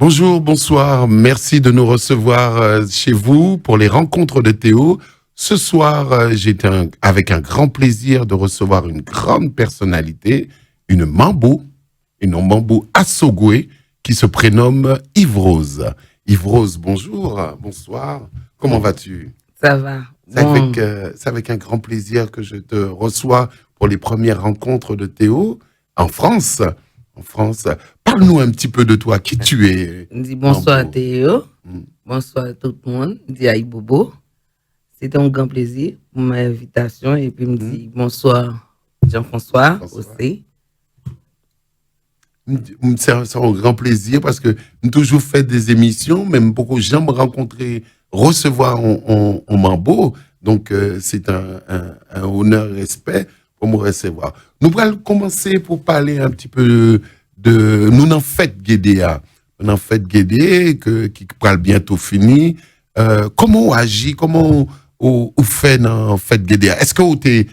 Bonjour, bonsoir. Merci de nous recevoir chez vous pour les rencontres de Théo. Ce soir, avec un grand plaisir de recevoir une grande personnalité, une Mambo Assogwe, qui se prénomme Yves Rose. Yves Rose, bonjour, bonsoir. Comment vas-tu? Ça va. C'est avec un grand plaisir que je te reçois pour les premières rencontres de Théo en France. Parle-nous un petit peu de toi, qui tu es. Dis bonsoir Théo, bonsoir à tout le monde, dis Aïe Bobo. C'était un grand plaisir pour mon invitation et puis me dit bonsoir Jean-François aussi. C'est un grand plaisir parce que nous toujours fait des émissions, même beaucoup j'aime rencontrer, recevoir en Mambo. Donc c'est un honneur, respect pour me recevoir. Nous allons commencer pour parler un petit peu de nous en fait Guédéa. Nous en fait Guédé qui va bientôt fini. Comment on agit, comment on fait dans fête Guédéa? Est-ce que vous t'es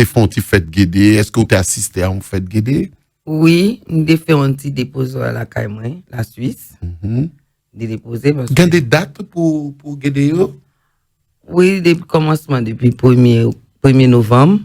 fait un petit fête Guédé? Est-ce que vous t'es assisté à une fête Guédé? Oui, nous avons fait un petit dépôt à la Caïmouin, la Suisse. Déposer parce que... des dates pour Guédé? Oui, depuis commencement, depuis 1er novembre.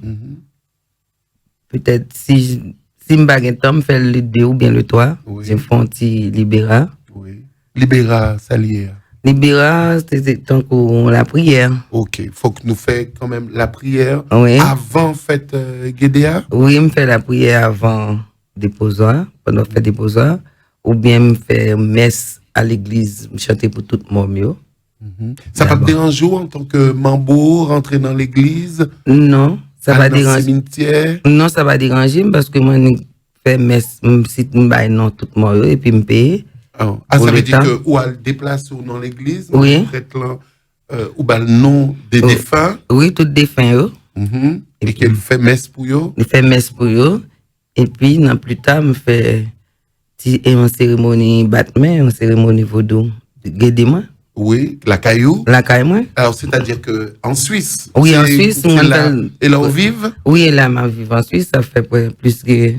Peut-être si je me temps, je fais le 2 ou bien le 3. Oui. Je fais un petit Libéra. Oui. Libéra, ça lié. Libéra, c'était tant qu'on la prière. Ok, il faut que nous fassions quand même la prière avant fête Guédéa? Oui, je fais la prière avant déposoir, pendant fait déposoir, ou bien je fais messe à l'église, je chanter pour tout le monde. Ça va te déranger en tant que Mambo, rentrer dans l'église? Non, ça va déranger. Cimetière? Non, ça va déranger parce que moi, je fais messe, si je non tout le monde et puis je paye. Ça veut dire que ou elle déplace dans l'église? Oui. Ou le nom des défunts? Oui, tout défunts. Et qu'elle fait messe pour eux? Il fait messe pour eux. Et puis, plus tard, je fais une cérémonie battement, une cérémonie vaudou de Guédéma. Oui, la caillou. La caillou. Alors, c'est-à-dire qu'en Suisse. Oui, en Suisse. Et là, on vive? Oui, là, je vis en Suisse. Ça fait plus que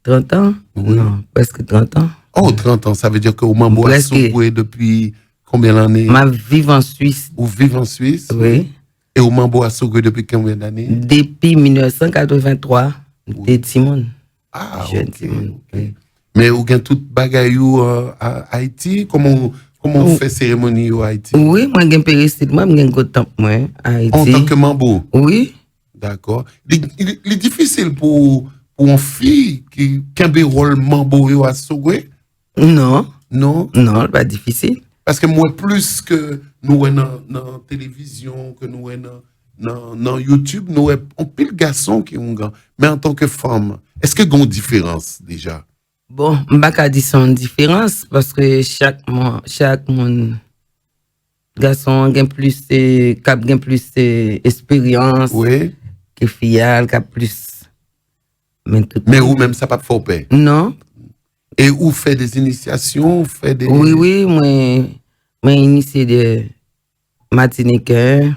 30 ans. Oui. Non, presque 30 ans. Oh, 30 ans. Ça veut dire qu'au Mambo a souffert depuis combien d'années? Je vis en Suisse. Vous vivez en Suisse? Oui. Et au Mambo a souffert depuis combien d'années? Depuis 1983. De Timon. Ah, ok. Mais vous avez tout bagayou à Haïti? Comment on fait cérémonie au Haïti? Oui, moi j'ai péricide, moi j'ai un temps à Haïti. En tant que Mambo? Oui. D'accord. Il est difficile pour une fille qui a un rôle Mambo à Sogwe? Non. Non? Non, pas difficile. Parce que moi, plus que nous dans la télévision, que nous dans YouTube, nous on pile garçon qui ont grand. Mais en tant que femme, est-ce que y a une différence déjà? Bon, je ne vais pas dire une différence parce que chaque garçon a plus d'expérience, oui, que fial, qui a plus. Mais ou même ça pas faux paix? Non. Et où fait des initiations, fait des... Oui, moi initié des Martiniquais,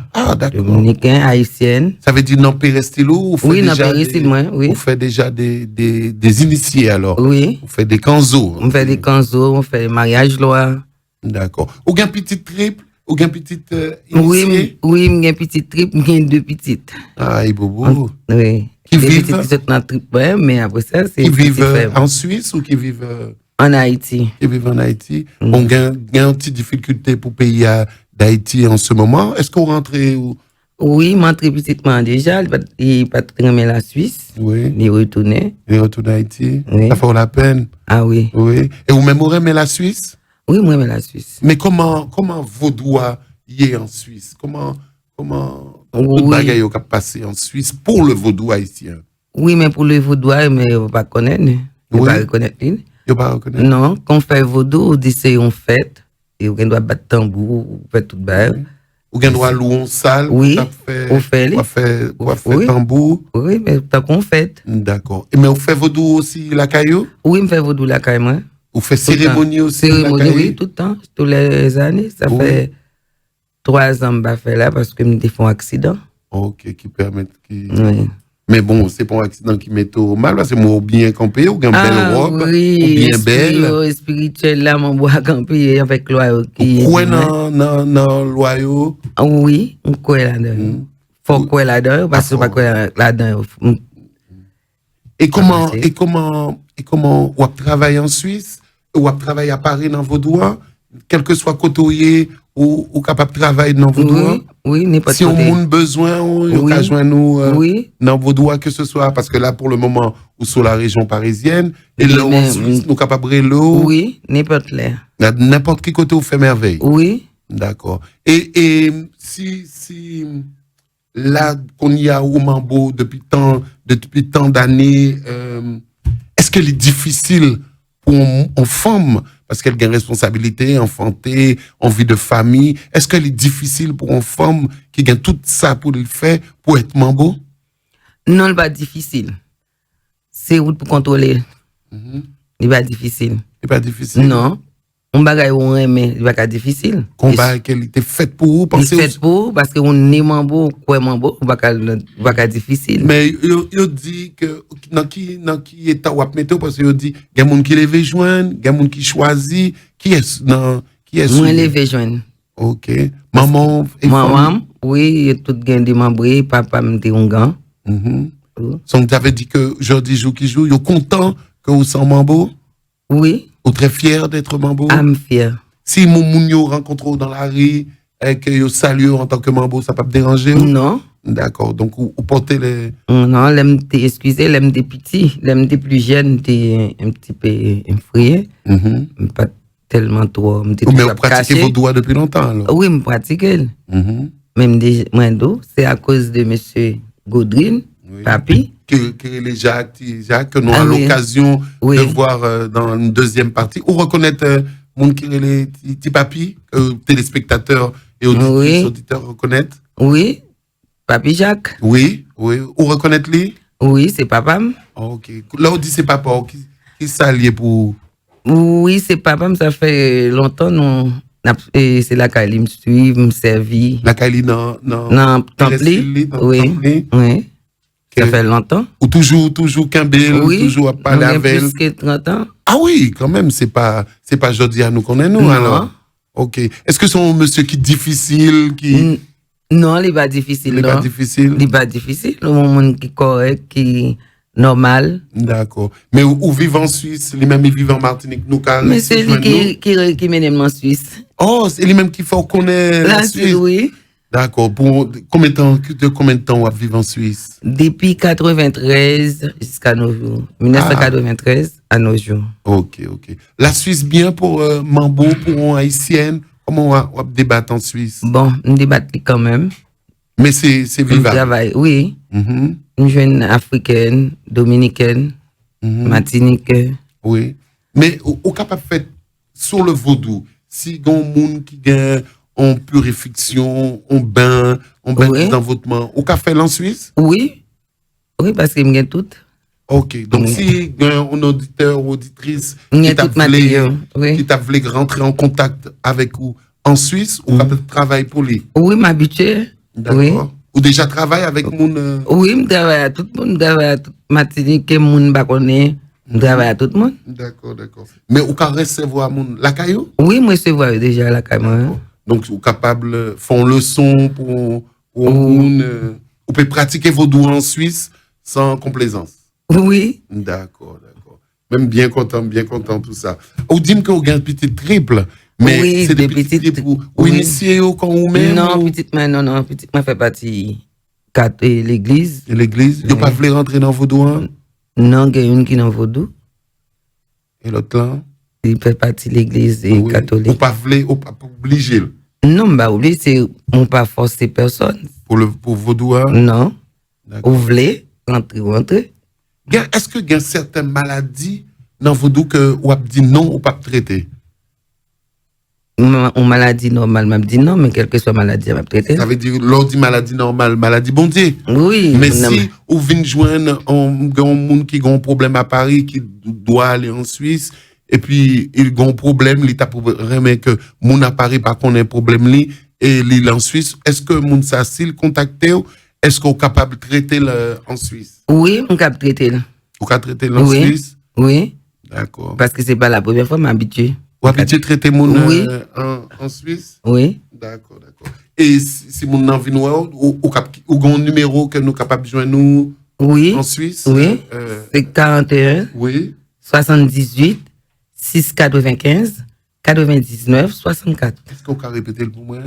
Dominicains, Haïtiennes. Ça veut dire non Pérestilo? Oui, non Pérestilo, oui. Vous faites déjà des initiés alors? Oui. Vous faites des canzos? On fait des canzos, on fait des mariages lois. D'accord. Ou bien petite triple? Ou bien petite initiée? Oui, j'ai une petite triple, j'ai 2 petites. Ah, et bobo. Oui. Qui vivent? Qui sont dans triple, mais après ça, c'est... Qui vivent en Suisse ou qui vivent... En Haïti. Qui vivent en Haïti. On a une petite difficulté pour payer d'Haïti en ce moment. Est-ce qu'on rentre Oui, je rentre petitement déjà. Il pas très la Suisse. Oui. Il retourne. Il retourne à Haïti. Oui. Ça fait la peine. Ah oui. Oui. Et vous-même, vous aimez la Suisse? Oui, moi, j'aime la Suisse. Mais comment Vaudois y est en Suisse? Comment tout bagaille a passé en Suisse pour le Vaudois haïtien? Oui, mais pour le Vaudois, mais on ne va pas connaître. On ne va pas reconnaître. On pas reconnaître? Non, quand on fait Vaudou, on dit c'est une fête. Et on doit battre tambour, on fait tout bas. Ou bien doit louer en salle? Oui, on fait. On fait tambour? Oui, mais tant qu'on fait. D'accord. Mais on fait Vaudou aussi la caillou? Oui, on fait Vaudou la caillou. On fait cérémonie aussi la caillou? Oui, tout le temps, tous les années. Ça fait 3 ans que je fais là parce que je me fais un accident. Ok, qui permet... Oui. Mais bon, c'est pas un accident qui met au mal, parce que moi, bien campé, ou bien belle robe, oui, ou bien belle. Spirituel, là, mon bois campé avec loyau qui. Quoi dans loyau? Oui, on quoi là-dedans. Faut quoi là-dedans, parce que pas quoi là-dedans. Et comment on travaille en Suisse, ou on travaille à Paris dans vos doigts, quel que soit côté ou capable de travailler dans vos doigts? Oui, n'importe si on a besoin, on peut joindre nous dans vos doigts, que ce soit, parce que là, pour le moment, ou sur la région parisienne, et là, en Suisse, nous capables de l'eau. Oui, n'importe là. N'importe quel côté, on fait merveille. Oui. D'accord. Et si là, qu'on y a au Mambo depuis tant d'années, est-ce qu'elle est difficile pour une femme, parce qu'elle a une responsabilité, enfanter, envie de famille, est-ce qu'elle est difficile pour une femme qui a tout ça pour le faire, pour être Mambo? Non, c'est pas difficile. C'est route pour contrôler. C'est pas difficile. C'est pas difficile? Non. On bagaille on aime, c'est pas difficile. Combat qu'elle était faite pour vous, pensez faite pour parce que on est Mambo, quoi Mambo, pas difficile. Mais il dit que dans qui état ou mettre parce que il dit il y a monde qui levé joindre, il y a monde qui choisit, qui est moi levé joindre. OK. Maman et maman, oui, tout gain de membres, papa me dit un gant. Donc tu avais dit que aujourd'hui jour qui joue, yo content que vous sont Mambo? Oui. Ou très fier d'être Mambo? I'm fier. Si mon yo rencontre dans la rue et que yo salue en tant que Mambo, ça peut pas déranger? Non. D'accord. Donc vous portez les non, l'aime excusez, l'aime des petits, l'aime des plus jeunes, des un petit peu effrayé. Pas tellement trop, mais vous pratiquez vos doigts depuis longtemps alors? Oui, je pratique. Même des c'est à cause de monsieur Gaudrin, papi. Que les Jacques, que nous avons l'occasion de voir dans une deuxième partie. Ou reconnaître mon qui les petits papis, téléspectateurs et auditeurs reconnaître? Oui, papi Jacques. Oui. Ou reconnaître lui? Oui, c'est papa. OK. Là, on dit c'est papa. Qui s'allie pour? Oui, c'est papa. Ça fait longtemps, non. C'est la Kali me suit, me servit. La Kali non. Templi. Oui. Ça fait longtemps. Ou toujours Kimbel, toujours à parler avec elle. Plus que 30 ans. Ah oui, quand même, c'est pas Jody à nous connaître, nous, alors. OK. Est-ce que c'est un monsieur qui est difficile, qui... Non, il n'est pas difficile. Il n'est pas difficile? Il n'est pas difficile. Le monde qui est correct, qui est normal. D'accord. Mais où vivent en Suisse, les mêmes ils vivent en Martinique, nous, car... Mais c'est lui qui mène en Suisse. Oh, c'est lui même qui fait connaître la Suisse? Oui. D'accord. Pour combien de temps on va vivre en Suisse? Depuis 93 jusqu'à nos jours. 1993 à nos jours. OK. La Suisse bien pour Mambo, pour un Haïtienne? Comment on va débattre en Suisse? Bon, on débat quand même. Mais c'est vivable? On travaille, oui. Une jeune africaine, dominicaine, martiniquaise. Oui. Mais au capable fait sur le vaudou, si il y a un monde qui gagne en purification, en bain dans votre main. Au café en Suisse? Oui, parce qu'il me gagne tout. OK. Donc, si un auditeur ou auditrice qui t'a voulu rentrer en contact avec vous en Suisse, ou peut-être travailler pour lui? Oui, m'habituer. D'accord. Ou déjà travaille avec moun? Oui, je travaille à tout le monde. Je travaille à tout Martinique, moun bakonné. Je travaille à tout le monde. D'accord. Mais ou quand recevoir moun la caillou? Oui, moi recevoir déjà la caillou. Donc, vous êtes capable de faire une leçon pour vous pouvez pratiquer vos doigts en Suisse sans complaisance. Oui. D'accord. Même bien content tout ça. Vous dites que vous avez un petit triple, mais c'est des petits triples ou initiés quand vous même? Non, petite main fait partie de l'église. L'église? Vous ne pas voulu rentrer dans vos doigts? Non, il y a une qui est dans vos doigts. Et l'autre là? Il fait partie de l'église catholique. Ou pas obligé? Non, oublier, c'est on pas forcer personne. Pour vos doigts? Non. Ou voulez rentrer. Est-ce que il y a certaines maladies dans vos doigts que vous avez dit non ou pas traiter? Une maladie normale, m'a dit non, mais quelle que soit maladie, m'a traité. Ça veut dire, l'on dit maladie normale, maladie bon Dieu. Oui. Mais si vous venez joindre un monde qui a un problème à Paris, qui doit aller en Suisse, et puis il a un problème, il t'a remet que mon à Paris pas qu'on ait un problème et il en Suisse, est-ce que mon s'il contacté Est-ce qu'on est capable de traiter en Suisse? Oui, on capable traiter. Ou capable de traiter en Oui. Suisse? Oui. D'accord. Parce que c'est pas la première fois que m'habitue. Ou habitué de traiter mon Oui. en Suisse? Oui. D'accord, d'accord. Et si mon envie ou un numéro que nous capables de joindre nous Oui. en Suisse? Oui. C'est 41. Oui. 78 695 99 64. Est-ce qu'on peut répéter le pour moi?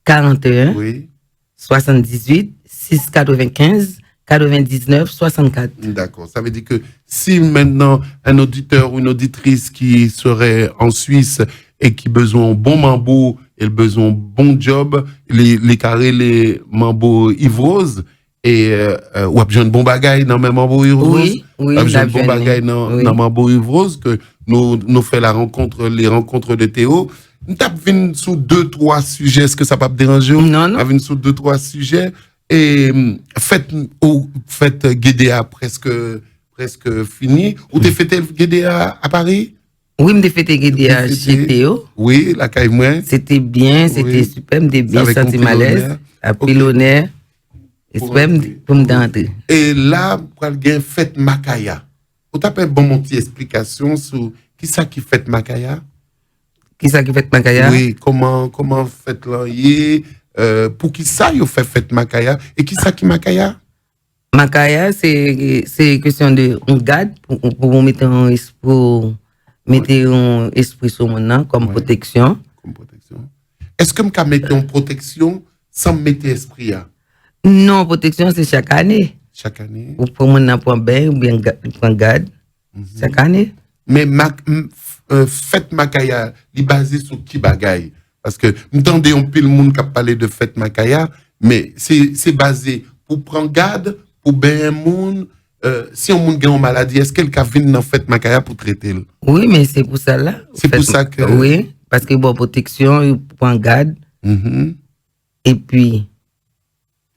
41 Oui. 78 695 99 64. D'accord. Ça veut dire que si maintenant un auditeur ou une auditrice qui serait en Suisse et qui besoin de bon mambo et le besoin de bon job, les carrés, les mambo ivrose, et ou a besoin de bon bagay dans même mambo ivrose. Oui, oui, a besoin de bon bagay dans mambo ivrose que nous fait les rencontres de Théo. Nous tapons sur 2-3 sujets. Est-ce que ça peut pas déranger? Non, non. Avec sur 2-3 sujets. Et faites GDA presque fini. Ou t'es fait GDA à Paris? Oui, m'ai fait GDA chez Théo. Oui, la caille moins. C'était bien, c'était super, m'ai bien senti malaise. Après l'honneur. Et super pour me d'entrer. Et là, pour le fête Makaya. Vous t'appelle bon mon petit explication sur qui ça qui fête Makaya? Qui ça qui fait Makaya? Oui, comment faites là pour qui ça vous fait fête Makaya et qui ça qui Makaya? Makaya c'est question de on garde pour mettre un esprit sur mon nom comme protection. Comme protection. Est-ce que me ka mettre en protection sans mettre esprit là? Non, protection c'est chaque année. Chaque année. Ou pour mon nom pour bien ou bien pour garde chaque année. Mais fête Makaya, il basé sur qui bagaille? Parce que m'entendez un pile monde qui a parlé de fête Makaya, mais c'est basé pour prendre garde, pour bien un monde. Si on monde a une maladie, est-ce quelqu'un vient dans fête Makaya pour traiter? Oui, mais c'est pour ça là. C'est pour ça que. Oui, parce que bon protection, il prend garde. Et puis.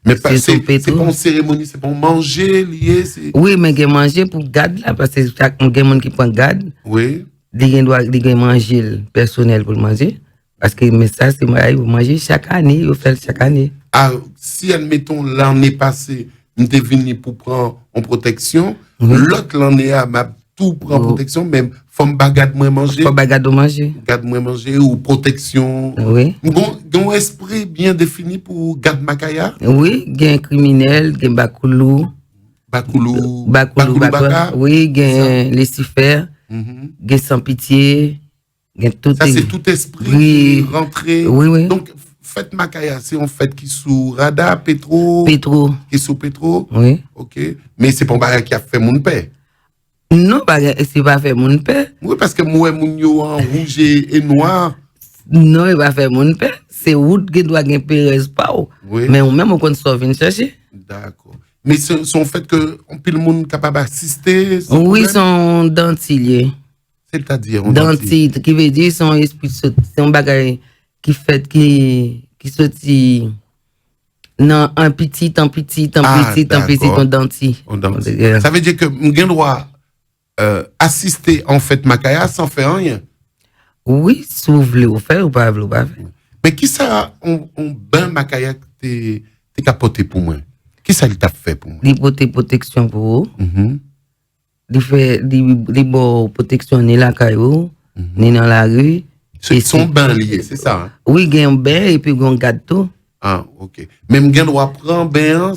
Mais c'est pas une cérémonie, c'est pour manger, lié. Oui, mais il manger pour garde là, parce que chaque monde qui prend garde. Oui. Il doit manger le personnel pour manger. Parce que mais ça, c'est moi, il manger chaque année, il fait chaque année. Ah, si admettons l'année passée, nous sommes venus pour prendre en protection, l'autre l'année a tout prend protection, même femme bagade moins manger. Femme bagade manger. Garde moins manger ou protection. Oui. Bon esprit bien défini pour garde Makaya. Oui, il y a un criminel, il y a Bakoulou. Bakoulou Baka. Oui, il y a Lucifer. Il y a Sans Pitié. Ça, c'est tout esprit qui rentré. Oui. Donc, fête Makaya, c'est en fait qui sous Rada, Petro. Qui sous Petro. Oui. Ok. Mais c'est pas un qui a fait mon père. Non, c'est pas fait mon père. Oui, parce que moi, mon yo en rouge et noir. Non, il va faire mon père. C'est route qui doit gagner Pérez Pau. Oui. Mais même on compte venir chercher. D'accord. Mais son fait que on peut le monde capable d'assister. Oui, son dentilier. C'est-à-dire dentille, qui veut dire son esprit, c'est un bagage qui fait qui sortit non un petit ton dentille. Ça veut dire que m'gain droit assister en fait Makaya sans faire rien. Oui, si vous voulez vous faire ou pas vous faire. Mais qui ça on ben Makaya t'es capoté pour moi? Qui ça il t'a fait pour moi? Il protection pour vous. Il fait des bonnes protections ni la caillou ni dans la rue. Ils sont bien liés, c'est ça? Hein? Oui, il y a un bain et puis il y a un gâteau. Ah, ok. Même il doit prendre bain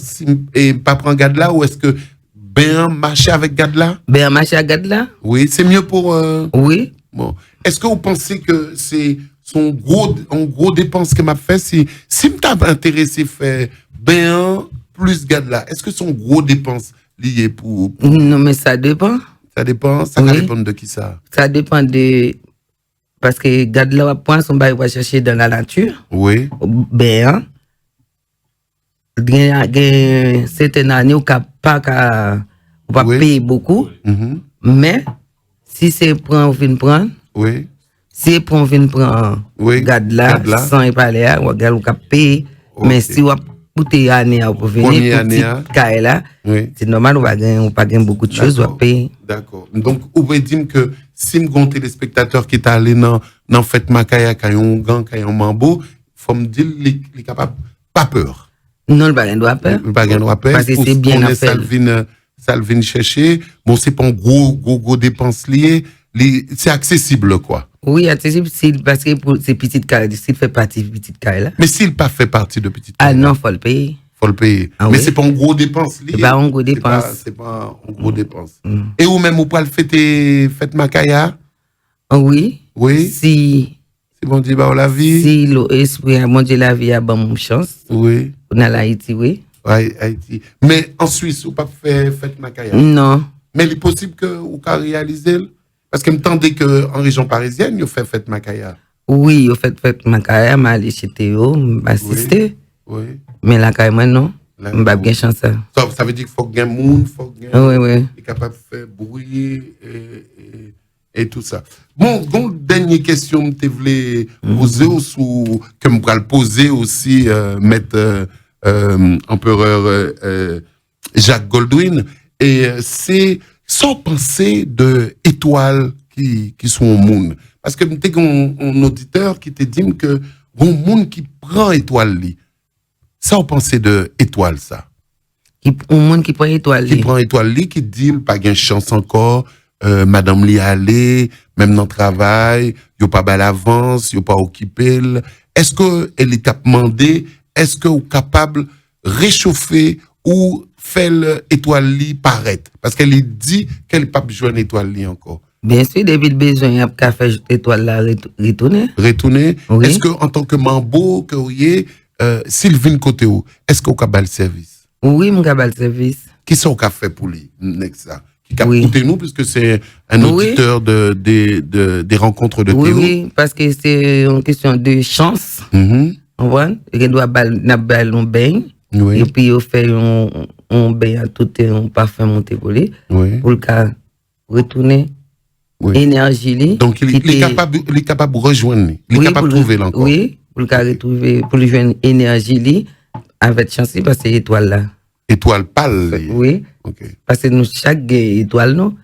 et pas prendre garde là, ou est-ce que bain marcher avec garde là? Bain marcher avec garde là? Oui, c'est mieux pour. Oui. Bon. Est-ce que vous pensez que c'est son gros dépense que m'a fait si m't'a intéressé faire bain plus garde là, est-ce que son gros dépense lié pour. Non, mais ça dépend. Ça dépend? Ça va dépendre de qui ça? Ça dépend de. Parce que garde là, point, son bail va chercher dans la nature. Oui. Ben, certaines années, on ne va payer beaucoup. Mais, si c'est on vient prendre. Oui. Si on vient prendre. Garde là, sans y parler, on va payer. Mais si on coûter année pour venir pour caille là, c'est normal, on va gagner beaucoup de choses, on va payer. D'accord. Donc, vous pouvez dire que si me gon téléspectateur qui est allé dans fête Makaya, qui a un gant, qui a un mambo, faut me dire qu'il est capable, pas peur. Non, le bagage doit pas. Le bagage doit pas. Parce que c'est bien à faire. Salvin chercher. Bon, c'est pas un gros dépense lié. C'est accessible, quoi. Oui, accessible, parce que pour ces petites carrières, s'il fait partie de petites carrières. Mais s'il pas fait partie de petites carrières. Ah non, faut le payer. Faut le payer. Ah, mais oui. C'est pas un gros dépense lié. C'est pas un gros dépense. C'est pas un gros dépense. Et ou même, ou pas le fête Makaya? Oui. Oui. Si bon Dieu, bah, la vie. Si l'esprit a bon Dieu, la vie a bonne chance. Oui. On a l'Haïti, oui. Oui, Haïti. Mais en Suisse, ou pas fait fête Makaya? Non. Mais il est possible que vous puissiez réaliser. Parce que me tendez qu'en région parisienne, vous fait fête Makaya. Oui, vous fait fête Makaya, je allé chez Théo, m'assister. Oui. Mais là, quand même, non. Je n'ai pas bien chance. Ça veut dire qu'il faut qu'il y ait un monde, il faut qu'il y ait oui. Est capable de faire bruit et tout ça. Bon, dernière question que je voulais poser, ou que je voulais poser aussi, maître empereur Jacques Goldwyn, et c'est sans penser de étoiles qui sont au monde. Parce que tu as un auditeur qui te dit que bon monde qui prend étoile li. Ça on pensait de étoile ça. Un monde qui prend étoile li. Qui prend étoile li qui dit pas gain chance encore madame li aller même dans le travail, yo pas bal avance, yo pas occupé. Est-ce que elle est demandé, est-ce que vous capable réchauffer ou faire l'étoile li paraître parce qu'elle dit qu'elle pas besoin d'étoile li encore. Bien sûr, depuis le besoin, il y a qu'à faire l'étoile là retourner. Retourner. Oui. Est-ce que en tant que mambo que vous y Sylvine côté où, est-ce que vous avez le service? Oui, mon le service. Qui sont qu'a fait pour lui ça? Qui a oui. écouté nous puisque c'est un auditeur des rencontres de Théo. Oui, parce que c'est une question de chance. On voit, il doit bal un bain. Oui. Et puis il fait un bain à tout un parfum monté pour lui. Oui. Pour le cas retourner. Oui. Énergie. Donc il est capable de rejoindre, il est capable de trouver encore. Oui, pour le cas retrouver, pour lui joindre énergie avec chance parce que étoile là. Étoile pâle. Oui. Okay. Parce que nous chaque étoile non,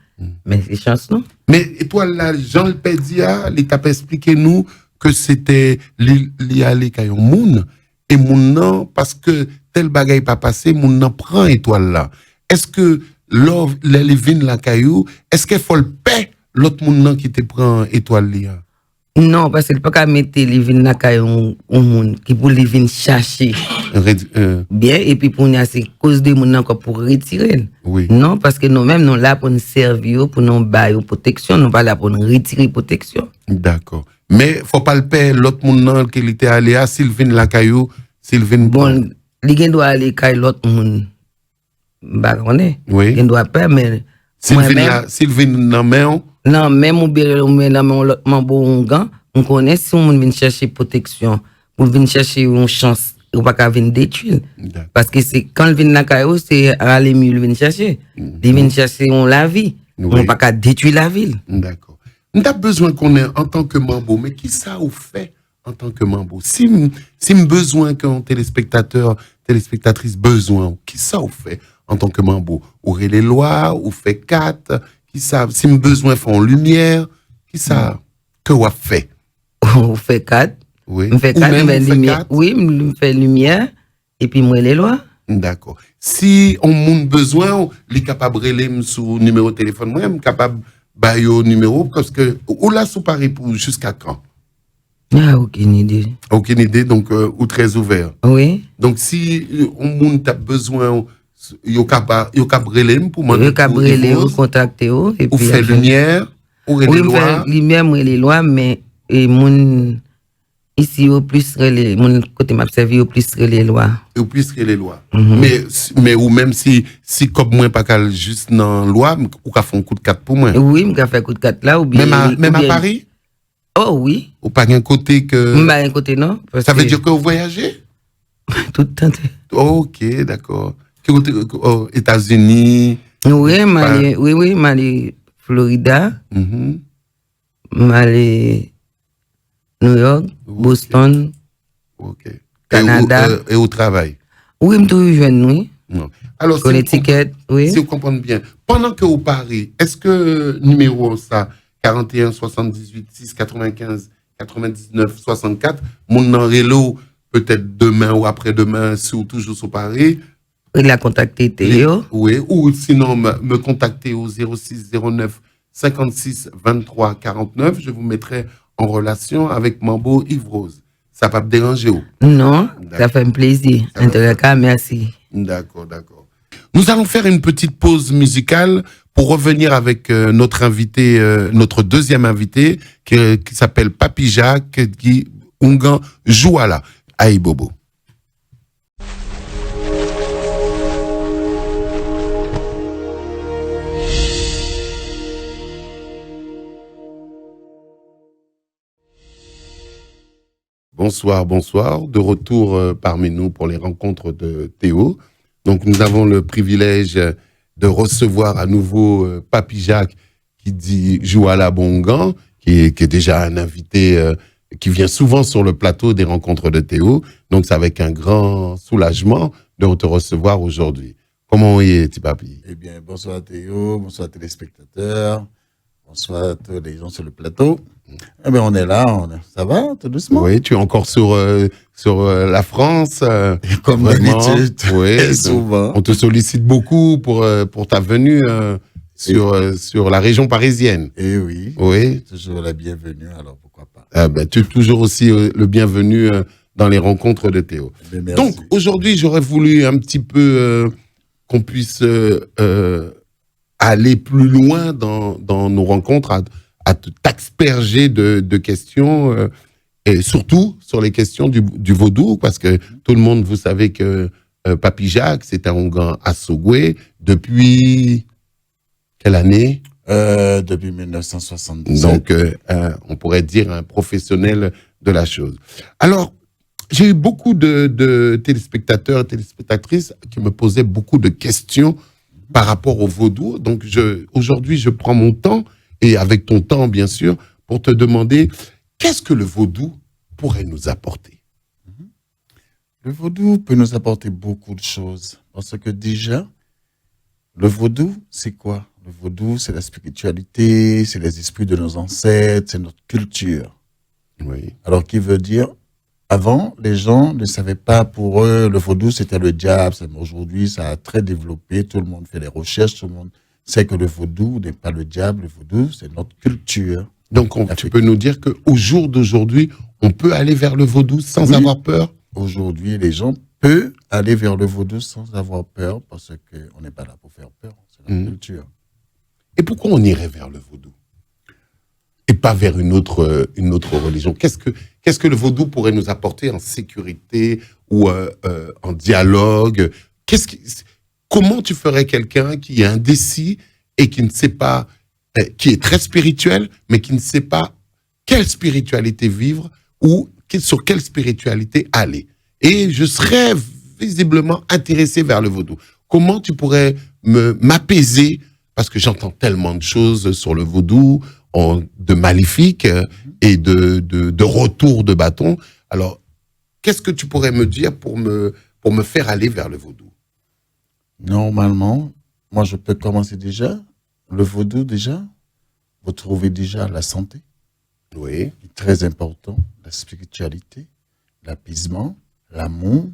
mais c'est chance non. Mais étoile là, Jean le Pédia, il t'a expliqué nous que c'était li aller kay un moun et moun nan parce que tel bagay pas passé, moun nan prend étoile là. Est-ce que l'ov les vin la caillou, est-ce qu'il faut le paix l'autre moun nan qui te prend étoile là? Non, parce qu'il peut pas mettre les vins la caillou un moun qui pour les vins chercher. Bien et puis pour nous c'est cause de moun encore pour retirer. Oui. Non, parce que nous-mêmes nous là pour nous servir, pour nous bailler protection, nous pas là pour nous retirer protection. D'accord. Mais faut pas le paix l'autre moun nan qui était allé à Sylvine la caillou, Sylvine. Bon, il doit aller caillou l'autre moun. Bah on est. Oui. Il doit pas mais Sylvine nan men. Non, même ou bien mon bon gant, on connaît si on vient chercher protection, pour venir chercher une chance, ou pas qu'à venir détruire. Parce que c'est quand il vient la caillou, c'est à l'émule venir chercher. Il vient chercher la vie. On pas qu'à détruire la ville. D'accord. On a besoin qu'on ait en tant que mambo, mais qui ça ou fait en tant que mambo? Si besoin qu'un téléspectatrice besoin, qui ça ou fait en tant que mambo? Ou les lois, ou fait 4, qui ça, si besoin font lumière, qui ça, que ou fait? On fait 4. Oui. On fait 4, mais lumière. Oui, on fait lumière, et puis moi les lois. D'accord. Si on a besoin, il est capable de relayer sur numéro de téléphone, moi, je suis capable de au numéro, parce que, ou là, sous Paris, jusqu'à quand? Ah, aucune idée. Aucune idée, donc, ou très ouvert. Oui. Donc, si on a besoin, il est capable de relayer pour moi. Il est capable de relayer, contacter, et puis. Ou faire lumière, ou relayer les lois. Oui, lumière, moi, les lois, mais, et mon. Ici, au plus, mon côté m'a servi au plus les lois. Au plus les lois. Mais ou même si comme moi, pas qu'à juste dans la loi, ou qu'à faire un coup de 4 pour moi. Oui, je fait un coup de 4 là, ou bien. Même à Paris? Oh oui. Ou pas un côté que. Pas un côté, non. Ça veut dire que vous voyagez? Tout le temps. Ok, d'accord. Aux États-Unis? Oui, Mali, Florida. Mali. New York, Boston, Canada. Et au travail? Oui, je suis jeune, oui. Non. Alors, oui. Si vous comprenez bien, pendant que vous parlez, est-ce que numéro ça, 41 78 6 95 99 64, mon relo peut-être demain ou après-demain, toujours sur Paris. Il a contacté Théo. Oui, ou sinon me contacter au 06 09 56 23 49. Je vous mettrai en relation avec Mambo Yves Rose. Ça va pas me déranger? Non, ça fait un plaisir. En tout cas, merci. D'accord. Nous allons faire une petite pause musicale pour revenir avec notre invité, notre deuxième invité, qui s'appelle Papi Jacques, qui Ungan Jouala. Aïe Bobo. Bonsoir. De retour parmi nous pour les rencontres de Théo. Donc, nous avons le privilège de recevoir à nouveau Papi Jacques qui dit Jouala Bongan, qui est déjà un invité qui vient souvent sur le plateau des rencontres de Théo. Donc, c'est avec un grand soulagement de te recevoir aujourd'hui. Comment est-il, Papi? Eh bien, bonsoir Théo, bonsoir téléspectateurs, bonsoir à tous les gens sur le plateau. Eh bien, on est là, ça va, tout doucement. Oui, tu es encore sur la France. Comme d'habitude, oui, souvent. On te sollicite beaucoup pour ta venue sur la région parisienne. Eh oui, oui. Toujours la bienvenue, alors pourquoi pas. Tu es toujours aussi le bienvenu dans les rencontres de Théo. Donc, aujourd'hui, j'aurais voulu un petit peu qu'on puisse aller plus loin dans nos rencontres, à t'asperger de questions, et surtout sur les questions du vaudou, parce que tout le monde, vous savez que Papi Jacques, c'est un Ongan Assogwe depuis quelle année? Depuis 1977. Donc, on pourrait dire un professionnel de la chose. Alors, j'ai eu beaucoup de téléspectateurs et téléspectatrices qui me posaient beaucoup de questions par rapport au vaudou. Donc, aujourd'hui, je prends mon temps, et avec ton temps, bien sûr, pour te demander qu'est-ce que le vaudou pourrait nous apporter? Le vaudou peut nous apporter beaucoup de choses. Parce que déjà, le vaudou, c'est quoi? Le vaudou, c'est la spiritualité, c'est les esprits de nos ancêtres, c'est notre culture. Oui. Alors, qui veut dire, avant, les gens ne savaient pas, pour eux, le vaudou, c'était le diable. Aujourd'hui, ça a très développé, tout le monde fait des recherches, tout le monde sait que le vaudou n'est pas le diable, le vaudou, c'est notre culture. Donc, tu peux nous dire qu'au jour d'aujourd'hui, on peut aller vers le vaudou sans avoir peur? Aujourd'hui, les gens peuvent aller vers le vaudou sans avoir peur, parce qu'on n'est pas là pour faire peur, c'est notre culture. Et pourquoi on irait vers le vaudou et pas vers une autre religion? Qu'est-ce que le vaudou pourrait nous apporter en sécurité ou en dialogue? Comment tu ferais quelqu'un qui est indécis et qui ne sait pas, qui est très spirituel, mais qui ne sait pas quelle spiritualité vivre ou sur quelle spiritualité aller? Et je serais visiblement intéressé vers le vaudou. Comment tu pourrais m'apaiser? Parce que j'entends tellement de choses sur le vaudou, de maléfiques et de retour de bâton. Alors, qu'est-ce que tu pourrais me dire pour me faire aller vers le vaudou? Normalement, moi je peux commencer déjà. Le vaudou déjà, vous trouvez déjà la santé. Oui. Très important. La spiritualité, l'apaisement, l'amour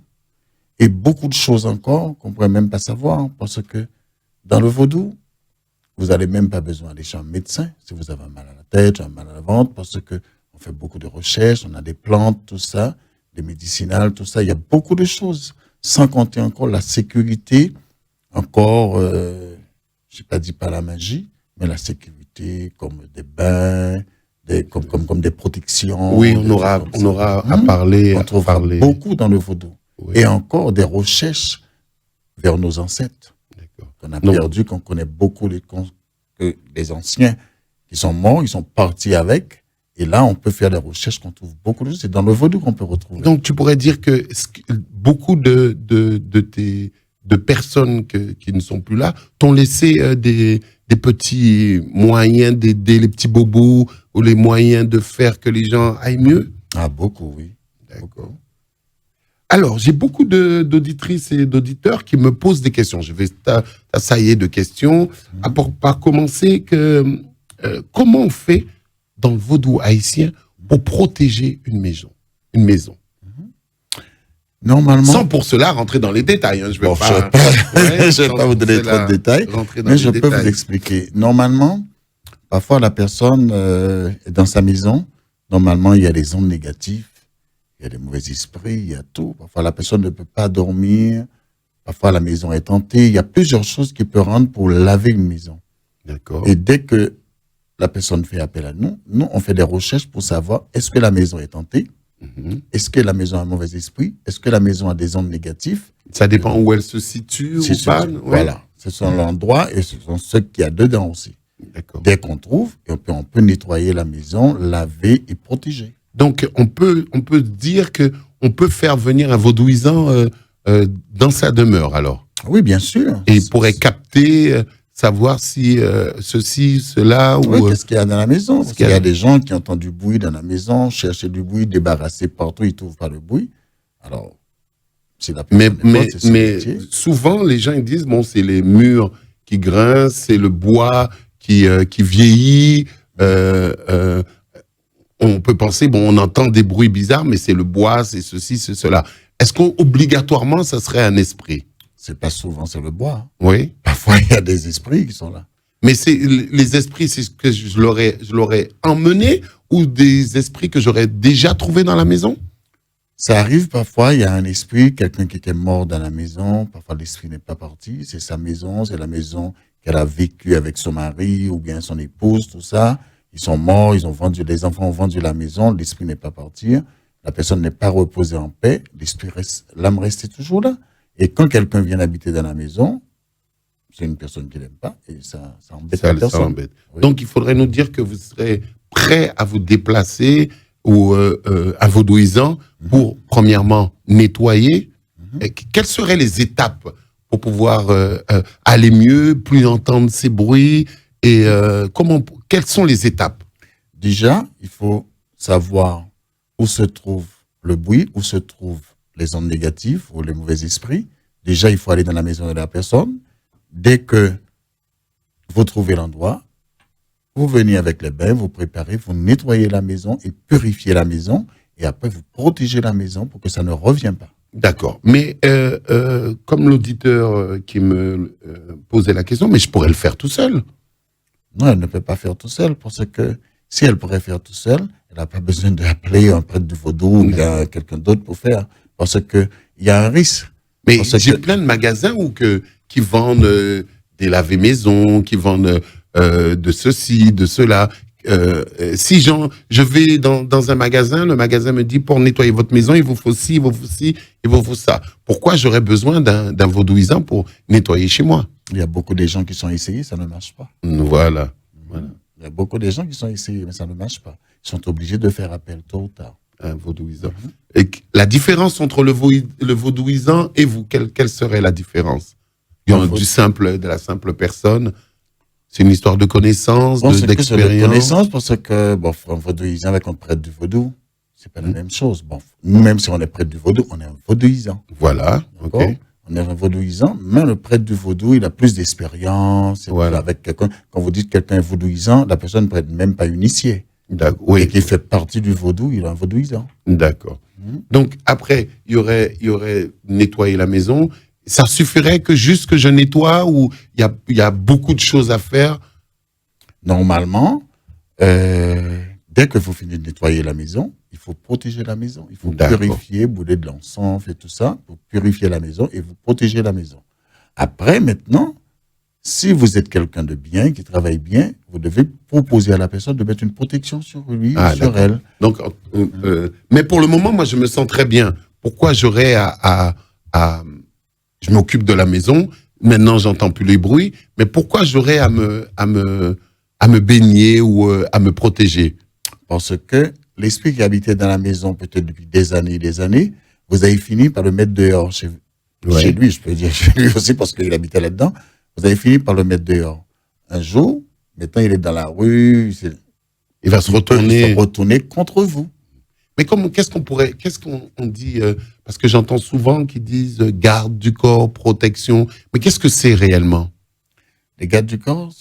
et beaucoup de choses encore qu'on ne pourrait même pas savoir. Parce que dans le vaudou, vous n'avez même pas besoin d'aller chez un médecin si vous avez un mal à la tête, un mal à la ventre, parce qu'on fait beaucoup de recherches, on a des plantes, tout ça, des médicinales, tout ça. Il y a beaucoup de choses, sans compter encore la sécurité, encore, je n'ai pas dit pas la magie, mais la sécurité, comme des bains, comme des protections. Oui, on aura à parler. On trouve beaucoup dans le vaudou. Oui. Et encore des recherches vers nos ancêtres. Qu'on a perdu, qu'on connaît beaucoup les anciens qui sont morts, ils sont partis avec. Et là, on peut faire des recherches qu'on trouve beaucoup de choses. C'est dans le vaudou qu'on peut retrouver. Donc, tu pourrais dire que beaucoup de personnes qui ne sont plus là t'ont laissé des petits moyens d'aider les petits bobos ou les moyens de faire que les gens aillent mieux? Ah, beaucoup, oui. D'accord. Alors, j'ai beaucoup d'auditrices et d'auditeurs qui me posent des questions. Je vais t'assailler de questions. Par commencer, comment on fait dans le vaudou haïtien pour protéger une maison? Normalement. Sans pour cela rentrer dans les détails. Hein. Je vais pas vous donner trop de détails, mais je peux vous expliquer. Normalement, parfois la personne est dans sa maison. Normalement, il y a des ondes négatives, il y a des mauvais esprits, il y a tout. Parfois, la personne ne peut pas dormir. Parfois, la maison est hantée. Il y a plusieurs choses qui peuvent rendre pour laver une maison. D'accord. Et dès que la personne fait appel à nous, on fait des recherches pour savoir est-ce que la maison est hantée, est-ce que la maison a un mauvais esprit, est-ce que la maison a des ondes négatives. Ça dépend où elle se situe ou pas. Voilà, ce sont l'endroit et ce sont ceux qu'il y a dedans aussi. Dès qu'on trouve, on peut nettoyer la maison, laver et protéger. Donc, on peut dire que on peut faire venir un vaudouisant dans sa demeure, alors. Oui, bien sûr. Et il pourrait capter, savoir si ceci, cela... Oui, qu'est-ce qu'il y a dans la maison? Parce qu'il y a des gens qui entendent du bruit dans la maison, chercher du bruit, débarrasser partout, ils ne trouvent pas le bruit. Alors, c'est la mais souvent, les gens ils disent, bon, c'est les murs qui grincent, c'est le bois qui vieillit. On peut penser, bon, on entend des bruits bizarres, mais c'est le bois, c'est ceci, c'est cela. Est-ce qu'obligatoirement, ça serait un esprit? C'est pas souvent, c'est le bois. Oui. Parfois, il y a des esprits qui sont là. Mais c'est les esprits, c'est ce que je l'aurais emmené ou des esprits que j'aurais déjà trouvés dans la maison? Ça arrive parfois, il y a un esprit, quelqu'un qui était mort dans la maison, parfois l'esprit n'est pas parti, c'est sa maison, c'est la maison qu'elle a vécue avec son mari ou bien son épouse, tout ça. Ils sont morts, ils ont vendu, les enfants ont vendu la maison, l'esprit n'est pas parti, la personne n'est pas reposée en paix, l'âme restait toujours là. Et quand quelqu'un vient habiter dans la maison, c'est une personne qui n'aime pas et ça embête la personne. Ça embête. Oui. Donc il faudrait nous dire que vous serez prêt à vous déplacer ou à vaudouisant pour, premièrement, nettoyer. Quelles seraient les étapes pour pouvoir aller mieux, plus entendre ces bruits et quelles sont les étapes? Déjà, il faut savoir où se trouve le bruit, où se trouvent les ondes négatives ou les mauvais esprits. Déjà, il faut aller dans la maison de la personne. Dès que vous trouvez l'endroit, vous venez avec les bains, vous préparez, vous nettoyez la maison et purifiez la maison. Et après, vous protégez la maison pour que ça ne revienne pas. D'accord. Mais comme l'auditeur qui me posait la question, mais je pourrais le faire tout seul. Non, elle ne peut pas faire tout seul parce que si elle pourrait faire tout seul, elle n'a pas besoin d'appeler un prêtre du vaudou ou bien quelqu'un d'autre pour faire. Parce que il y a un risque. Mais j'ai plein de magasins qui vendent des lave-maisons, qui vendent de ceci, de cela. Si je vais dans un magasin, le magasin me dit pour nettoyer votre maison, il vous faut ci, il vous faut ci, il vous faut ça. Pourquoi j'aurais besoin d'un vaudouisant pour nettoyer chez moi? Il y a beaucoup de gens qui sont essayés, ça ne marche pas. Voilà. Il y a beaucoup de gens qui sont essayés, mais ça ne marche pas. Ils sont obligés de faire appel tôt ou tard. Un vaudouisant. Et la différence entre le vaudouisant et vous, quelle serait la différence? De la simple personne? C'est une histoire de connaissance, d'expérience. De connaissance parce que, bon, un vaudouisant avec un prêtre du vaudou, c'est pas la même chose. Bon, nous-mêmes, si on est prêtre du vaudou, on est un vaudouisant. Voilà, ok. On est un vaudouisant, mais le prêtre du vaudou, il a plus d'expérience. Voilà. Avec quelqu'un, quand vous dites quelqu'un est vaudouisant, la personne ne peut être même pas initiée. Oui. Et qui fait partie du vaudou, il est un vaudouisant. D'accord. Donc, après, il y aurait nettoyé la maison. Ça suffirait que juste que je nettoie ou il y a beaucoup de choses à faire? Normalement, dès que vous finissez de nettoyer la maison, il faut protéger la maison. Il faut purifier, bouler de l'encens, et tout ça, pour purifier la maison et vous protéger la maison. Après, maintenant, si vous êtes quelqu'un de bien, qui travaille bien, vous devez proposer à la personne de mettre une protection sur lui, sur elle. Donc, mais pour le moment, moi, je me sens très bien. Pourquoi j'aurais je m'occupe de la maison, maintenant j'entends plus les bruits, mais pourquoi j'aurais à me baigner ou à me protéger? Parce que l'esprit qui habitait dans la maison peut-être depuis des années, vous avez fini par le mettre dehors chez lui, je peux dire chez lui aussi parce qu'il habitait là-dedans, vous avez fini par le mettre dehors. Un jour, maintenant il est dans la rue, il va se retourner contre vous. Mais qu'est-ce qu'on dit, parce que j'entends souvent qu'ils disent garde du corps, protection, mais qu'est-ce que c'est réellement? Les gardes du corps,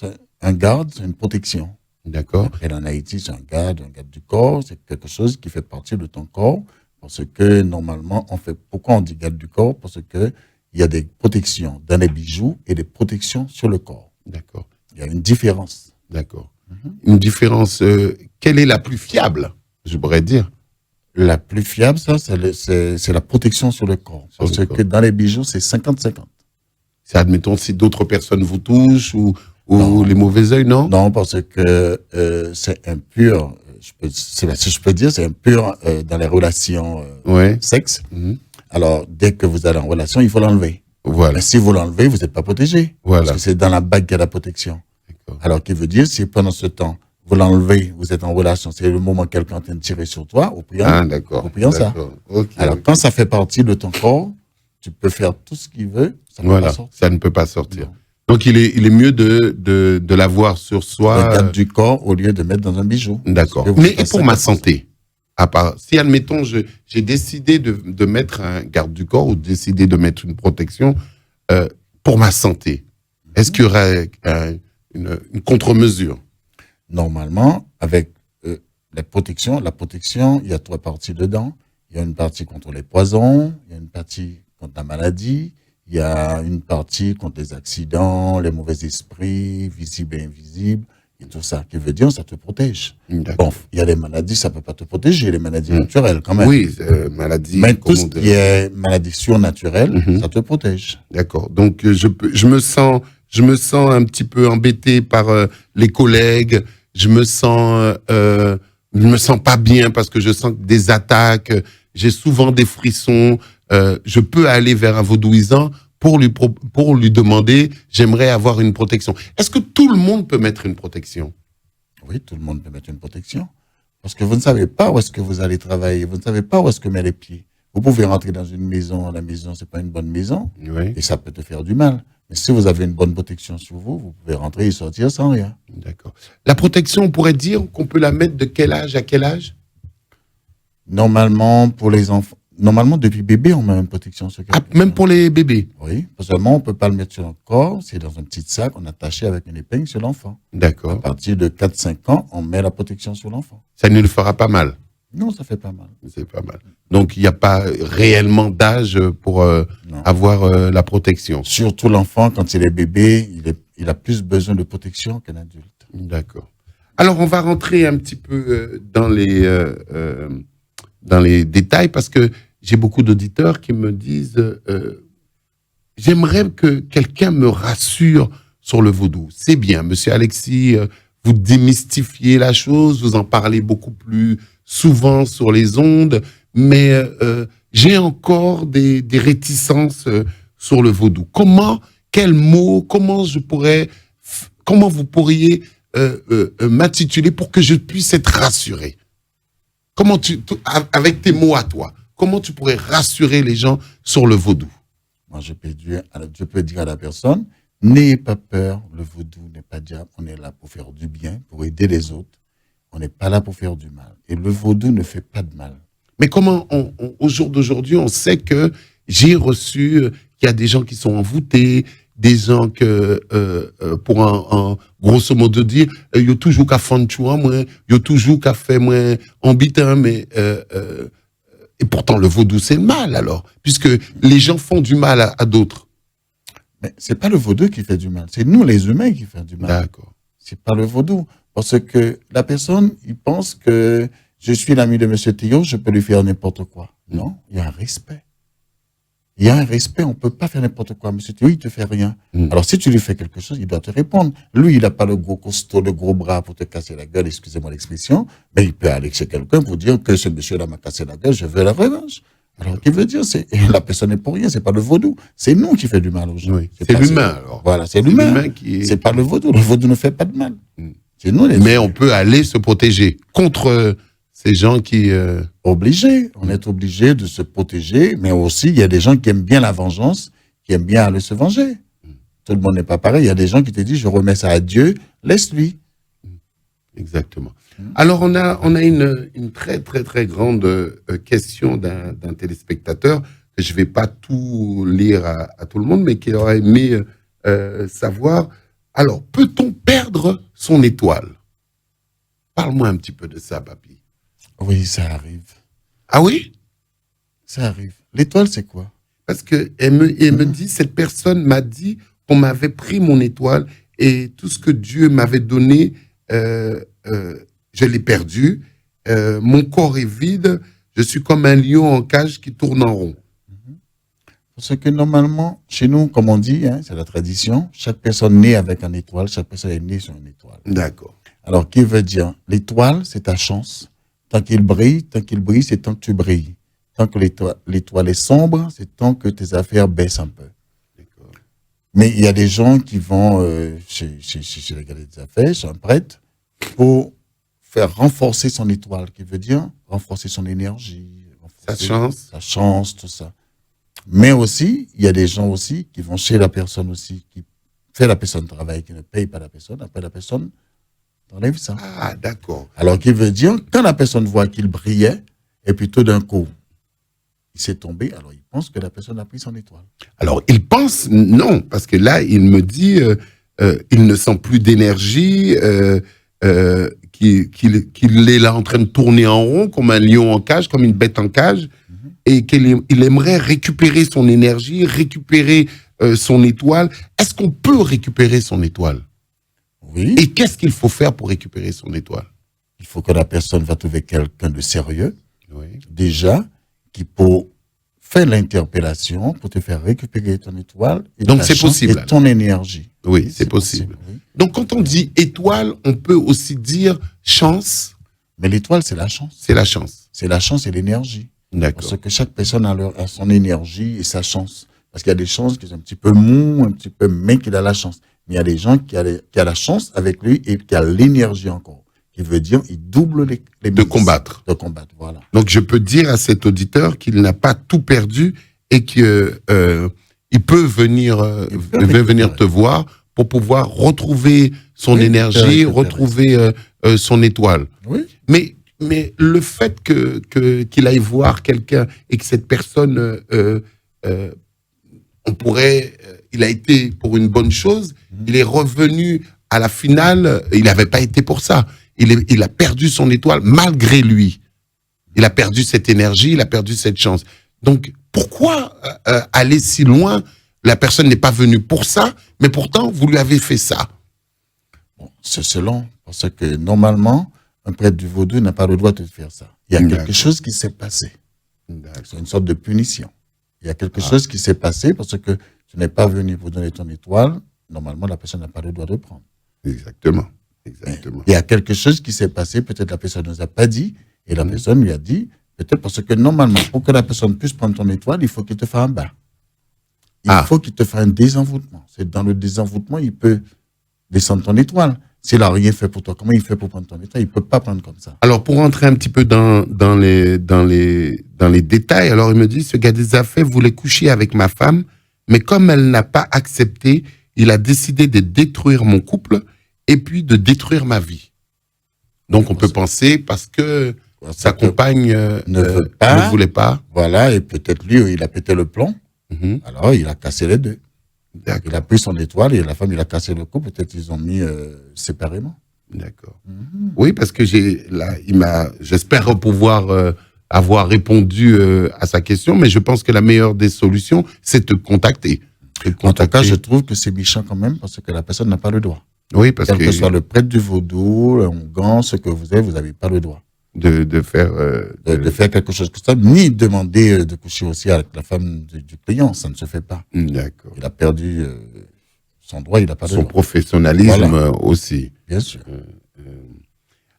un garde, c'est une protection. D'accord. Après, en Haïti, c'est un garde du corps, c'est quelque chose qui fait partie de ton corps Parce que normalement, pourquoi on dit garde du corps? Parce que il y a des protections dans les bijoux et des protections sur le corps. D'accord. Il y a une différence. D'accord. Une différence, quelle est la plus fiable, je pourrais dire? La plus fiable, ça, c'est la protection sur le corps. Parce que dans les bijoux, c'est 50-50. C'est, admettons, si d'autres personnes vous touchent ou les mauvais œils, non? Non, parce que c'est impur. Si je peux dire, c'est impur dans les relations sexe. Alors, dès que vous allez en relation, il faut l'enlever. Voilà. Mais si vous l'enlevez, vous n'êtes pas protégé. Voilà. Parce que c'est dans la bague qu'il y a la protection. Alors, qui veut dire, si pendant ce temps, vous l'enlevez, vous êtes en relation, c'est le moment où quelqu'un est en train de tirer sur toi, au priant. Ah, d'accord. Au priant ça. Okay, alors, quand ça fait partie de ton corps, tu peux faire tout ce qu'il veut, ça ne peut pas sortir. Non. Donc, il est mieux de l'avoir sur soi. Le garde du corps au lieu de mettre dans un bijou. D'accord. Mais et pour ma santé? À part, si, admettons, j'ai décidé de mettre un garde du corps ou décidé de mettre une protection pour ma santé, est-ce qu'il y aurait une contre-mesure? Normalement, avec la protection, il y a 3 parties dedans. Il y a une partie contre les poisons, il y a une partie contre la maladie, il y a une partie contre les accidents, les mauvais esprits, visibles et invisibles, et tout ça. Qui veut dire, ça te protège. Bon, il y a des maladies, ça peut pas te protéger, les maladies naturelles quand même. Oui, maladies. Mais tout ce qui est maladie surnaturelle, ça te protège. D'accord. Donc, je me sens un petit peu embêté par les collègues. Je me sens pas bien parce que je sens des attaques. J'ai souvent des frissons. Je peux aller vers un vaudouisant pour lui demander, j'aimerais avoir une protection. Est-ce que tout le monde peut mettre une protection? Oui, tout le monde peut mettre une protection. Parce que vous ne savez pas où est-ce que vous allez travailler. Vous ne savez pas où est-ce que met les pieds. Vous pouvez rentrer dans une maison. La maison, c'est pas une bonne maison. Oui. Et ça peut te faire du mal. Mais si vous avez une bonne protection sur vous, vous pouvez rentrer et sortir sans rien. D'accord. La protection, on pourrait dire qu'on peut la mettre de quel âge à quel âge? Normalement, pour les enfants, depuis bébé, on met une protection sur quelqu'un. Ah, même pour les bébés? Oui. Seulement, on peut pas le mettre sur le corps. C'est dans un petit sac, on attaché avec une épingle sur l'enfant. D'accord. À partir de 4-5 ans, on met la protection sur l'enfant. Ça ne le fera pas mal? Non, ça fait pas mal. C'est pas mal. Donc, il n'y a pas réellement d'âge pour avoir la protection. Surtout l'enfant, quand il est bébé, il a plus besoin de protection qu'un adulte. D'accord. Alors, on va rentrer un petit peu dans les détails parce que j'ai beaucoup d'auditeurs qui me disent j'aimerais que quelqu'un me rassure sur le vaudou. C'est bien, Monsieur Alexis, vous démystifiez la chose, vous en parlez beaucoup plus souvent sur les ondes, mais j'ai encore des réticences sur le vaudou. Quels mots, comment vous pourriez m'intituler pour que je puisse être rassuré? Avec tes mots à toi, comment tu pourrais rassurer les gens sur le vaudou? Moi, je peux dire à la personne, n'ayez pas peur, le vaudou n'est pas diable, on est là pour faire du bien, pour aider les autres. On n'est pas là pour faire du mal. Et le vaudou ne fait pas de mal. Mais comment, au jour d'aujourd'hui, on sait que j'ai reçu, qu'il y a des gens qui sont envoûtés, des gens que, pour un grosso modo dire, il y a toujours qu'à faire chouan, moi, il y a toujours qu'à faire, moi, en bitin, mais, et pourtant, le vaudou, c'est le mal, alors, puisque les gens font du mal à d'autres. Mais c'est pas le vaudou qui fait du mal, c'est nous, les humains, qui fait du mal. D'accord. C'est pas le vaudou. Parce que la personne, il pense que je suis l'ami de M. Théo, je peux lui faire n'importe quoi. Non, il y a un respect. Il y a un respect, on peut pas faire n'importe quoi. M. Théo, il te fait rien. Alors, si tu lui fais quelque chose, il doit te répondre. Lui, il n'a pas le gros costaud, le gros bras pour te casser la gueule, excusez-moi l'expression, mais il peut aller chez quelqu'un pour dire que ce monsieur-là m'a cassé la gueule, je veux la revanche. Alors, qui veut dire, la personne n'est pour rien, c'est pas le vaudou. C'est nous qui fait du mal aux gens. Oui. C'est l'humain, alors. Voilà, c'est l'humain. C'est pas le vaudou. Le vaudou ne fait pas de mal. C'est nous, mais on peut aller se protéger contre ces gens qui... Obligé. On est obligé de se protéger, mais aussi, il y a des gens qui aiment bien la vengeance, qui aiment bien aller se venger. Tout le monde n'est pas pareil. Il y a des gens qui te disent, je remets ça à Dieu, laisse-lui. Exactement. Alors, on a une très, très, très grande question d'un téléspectateur, que je ne vais pas tout lire à tout le monde, mais qui aurait aimé savoir... Alors, peut-on perdre son étoile? Parle-moi un petit peu de ça, papy. Oui, ça arrive. Ah oui? Ça arrive. L'étoile, c'est quoi? Parce que elle me dit, cette personne m'a dit qu'on m'avait pris mon étoile et tout ce que Dieu m'avait donné, je l'ai perdu. Mon corps est vide. Je suis comme un lion en cage qui tourne en rond. Parce que normalement, chez nous, comme on dit, c'est la tradition, chaque personne naît avec une étoile, chaque personne est née sur une étoile. D'accord. Alors, qui veut dire, l'étoile, c'est ta chance. Tant qu'il brille, c'est tant que tu brilles. Tant que l'étoile est sombre, c'est tant que tes affaires baissent un peu. D'accord. Mais il y a des gens qui vont chez les gars des affaires, chez un prêtre, pour faire renforcer son étoile, qui veut dire renforcer son énergie, renforcer sa chance, tout ça. Mais aussi, il y a des gens aussi qui vont chez la personne aussi, qui fait la personne travailler, qui ne paye pas la personne, après la personne t'enlève ça. Ah, d'accord. Alors, qui veut dire, quand la personne voit qu'il brillait, et puis tout d'un coup, il s'est tombé, alors il pense que la personne a pris son étoile. Alors, il pense, non, parce que là, il me dit, il ne sent plus d'énergie, qu'il est là en train de tourner en rond, comme un lion en cage, comme une bête en cage, et qu'il aimerait récupérer son énergie, récupérer son étoile. Est-ce qu'on peut récupérer son étoile? Oui. Et qu'est-ce qu'il faut faire pour récupérer son étoile? Il faut que la personne va trouver quelqu'un de sérieux, oui. Déjà, qui peut faire l'interpellation pour te faire récupérer ton étoile. Et donc c'est possible. Et ton énergie. Oui, c'est possible. Oui. Donc quand on dit étoile, on peut aussi dire chance. Mais l'étoile, c'est la chance. C'est la chance. C'est la chance et l'énergie. D'accord. Parce que chaque personne a son énergie et sa chance. Parce qu'il y a des chances qui sont un petit peu mou, un petit peu, mais qu'il a la chance. Mais il y a des gens qui a la chance avec lui et qui a l'énergie encore. Qui veut dire, il double les de combattre. De combattre, voilà. Donc, je peux dire à cet auditeur qu'il n'a pas tout perdu et que il peut venir te voir pour pouvoir retrouver son énergie, retrouver son étoile. Oui. Mais le fait qu'il aille voir quelqu'un et que cette personne, il a été pour une bonne chose, il est revenu à la finale, il n'avait pas été pour ça. Il a perdu son étoile malgré lui. Il a perdu cette énergie, il a perdu cette chance. Donc, pourquoi aller si loin? La personne n'est pas venue pour ça, mais pourtant, vous lui avez fait ça. Bon, c'est selon, parce que normalement, un prêtre du vaudou n'a pas le droit de faire ça. Il y a quelque chose qui s'est passé. C'est une sorte de punition. Il y a quelque chose qui s'est passé parce que tu n'es pas venu pour donner ton étoile. Normalement, la personne n'a pas le droit de prendre. Exactement. Exactement. Il y a quelque chose qui s'est passé, peut-être la personne ne nous a pas dit, et la personne lui a dit, peut-être parce que normalement, pour que la personne puisse prendre ton étoile, il faut qu'il te fasse un bain. Il faut qu'il te fasse un désenvoûtement. C'est dans le désenvoûtement, il peut descendre ton étoile. S'il n'a rien fait pour toi, comment il fait pour prendre ton étoile? Il ne peut pas prendre comme ça. Alors, pour rentrer un petit peu dans les détails, alors il me dit, ce gars des affaires voulait coucher avec ma femme, mais comme elle n'a pas accepté, il a décidé de détruire mon couple et puis de détruire ma vie. Donc, on peut penser parce que sa compagne ne voulait pas. Voilà, et peut-être lui, il a pété le plomb. Alors, il a cassé les deux. Il a pris son étoile et la femme, il a cassé le couple. Peut-être ils ont mis séparément. D'accord. Oui, parce que j'espère pouvoir avoir répondu à sa question, mais je pense que la meilleure des solutions, c'est de te contacter. En tout cas, je trouve que c'est méchant quand même parce que la personne n'a pas le droit. Oui, parce quel que soit le prêtre du vaudou, un gant, ce que vous n'avez pas le droit. De faire quelque chose comme ça, ni demander de coucher aussi avec la femme du client, ça ne se fait pas. D'accord. Il a perdu son droit, il n'a pas le droit. Son professionnalisme aussi. Bien sûr.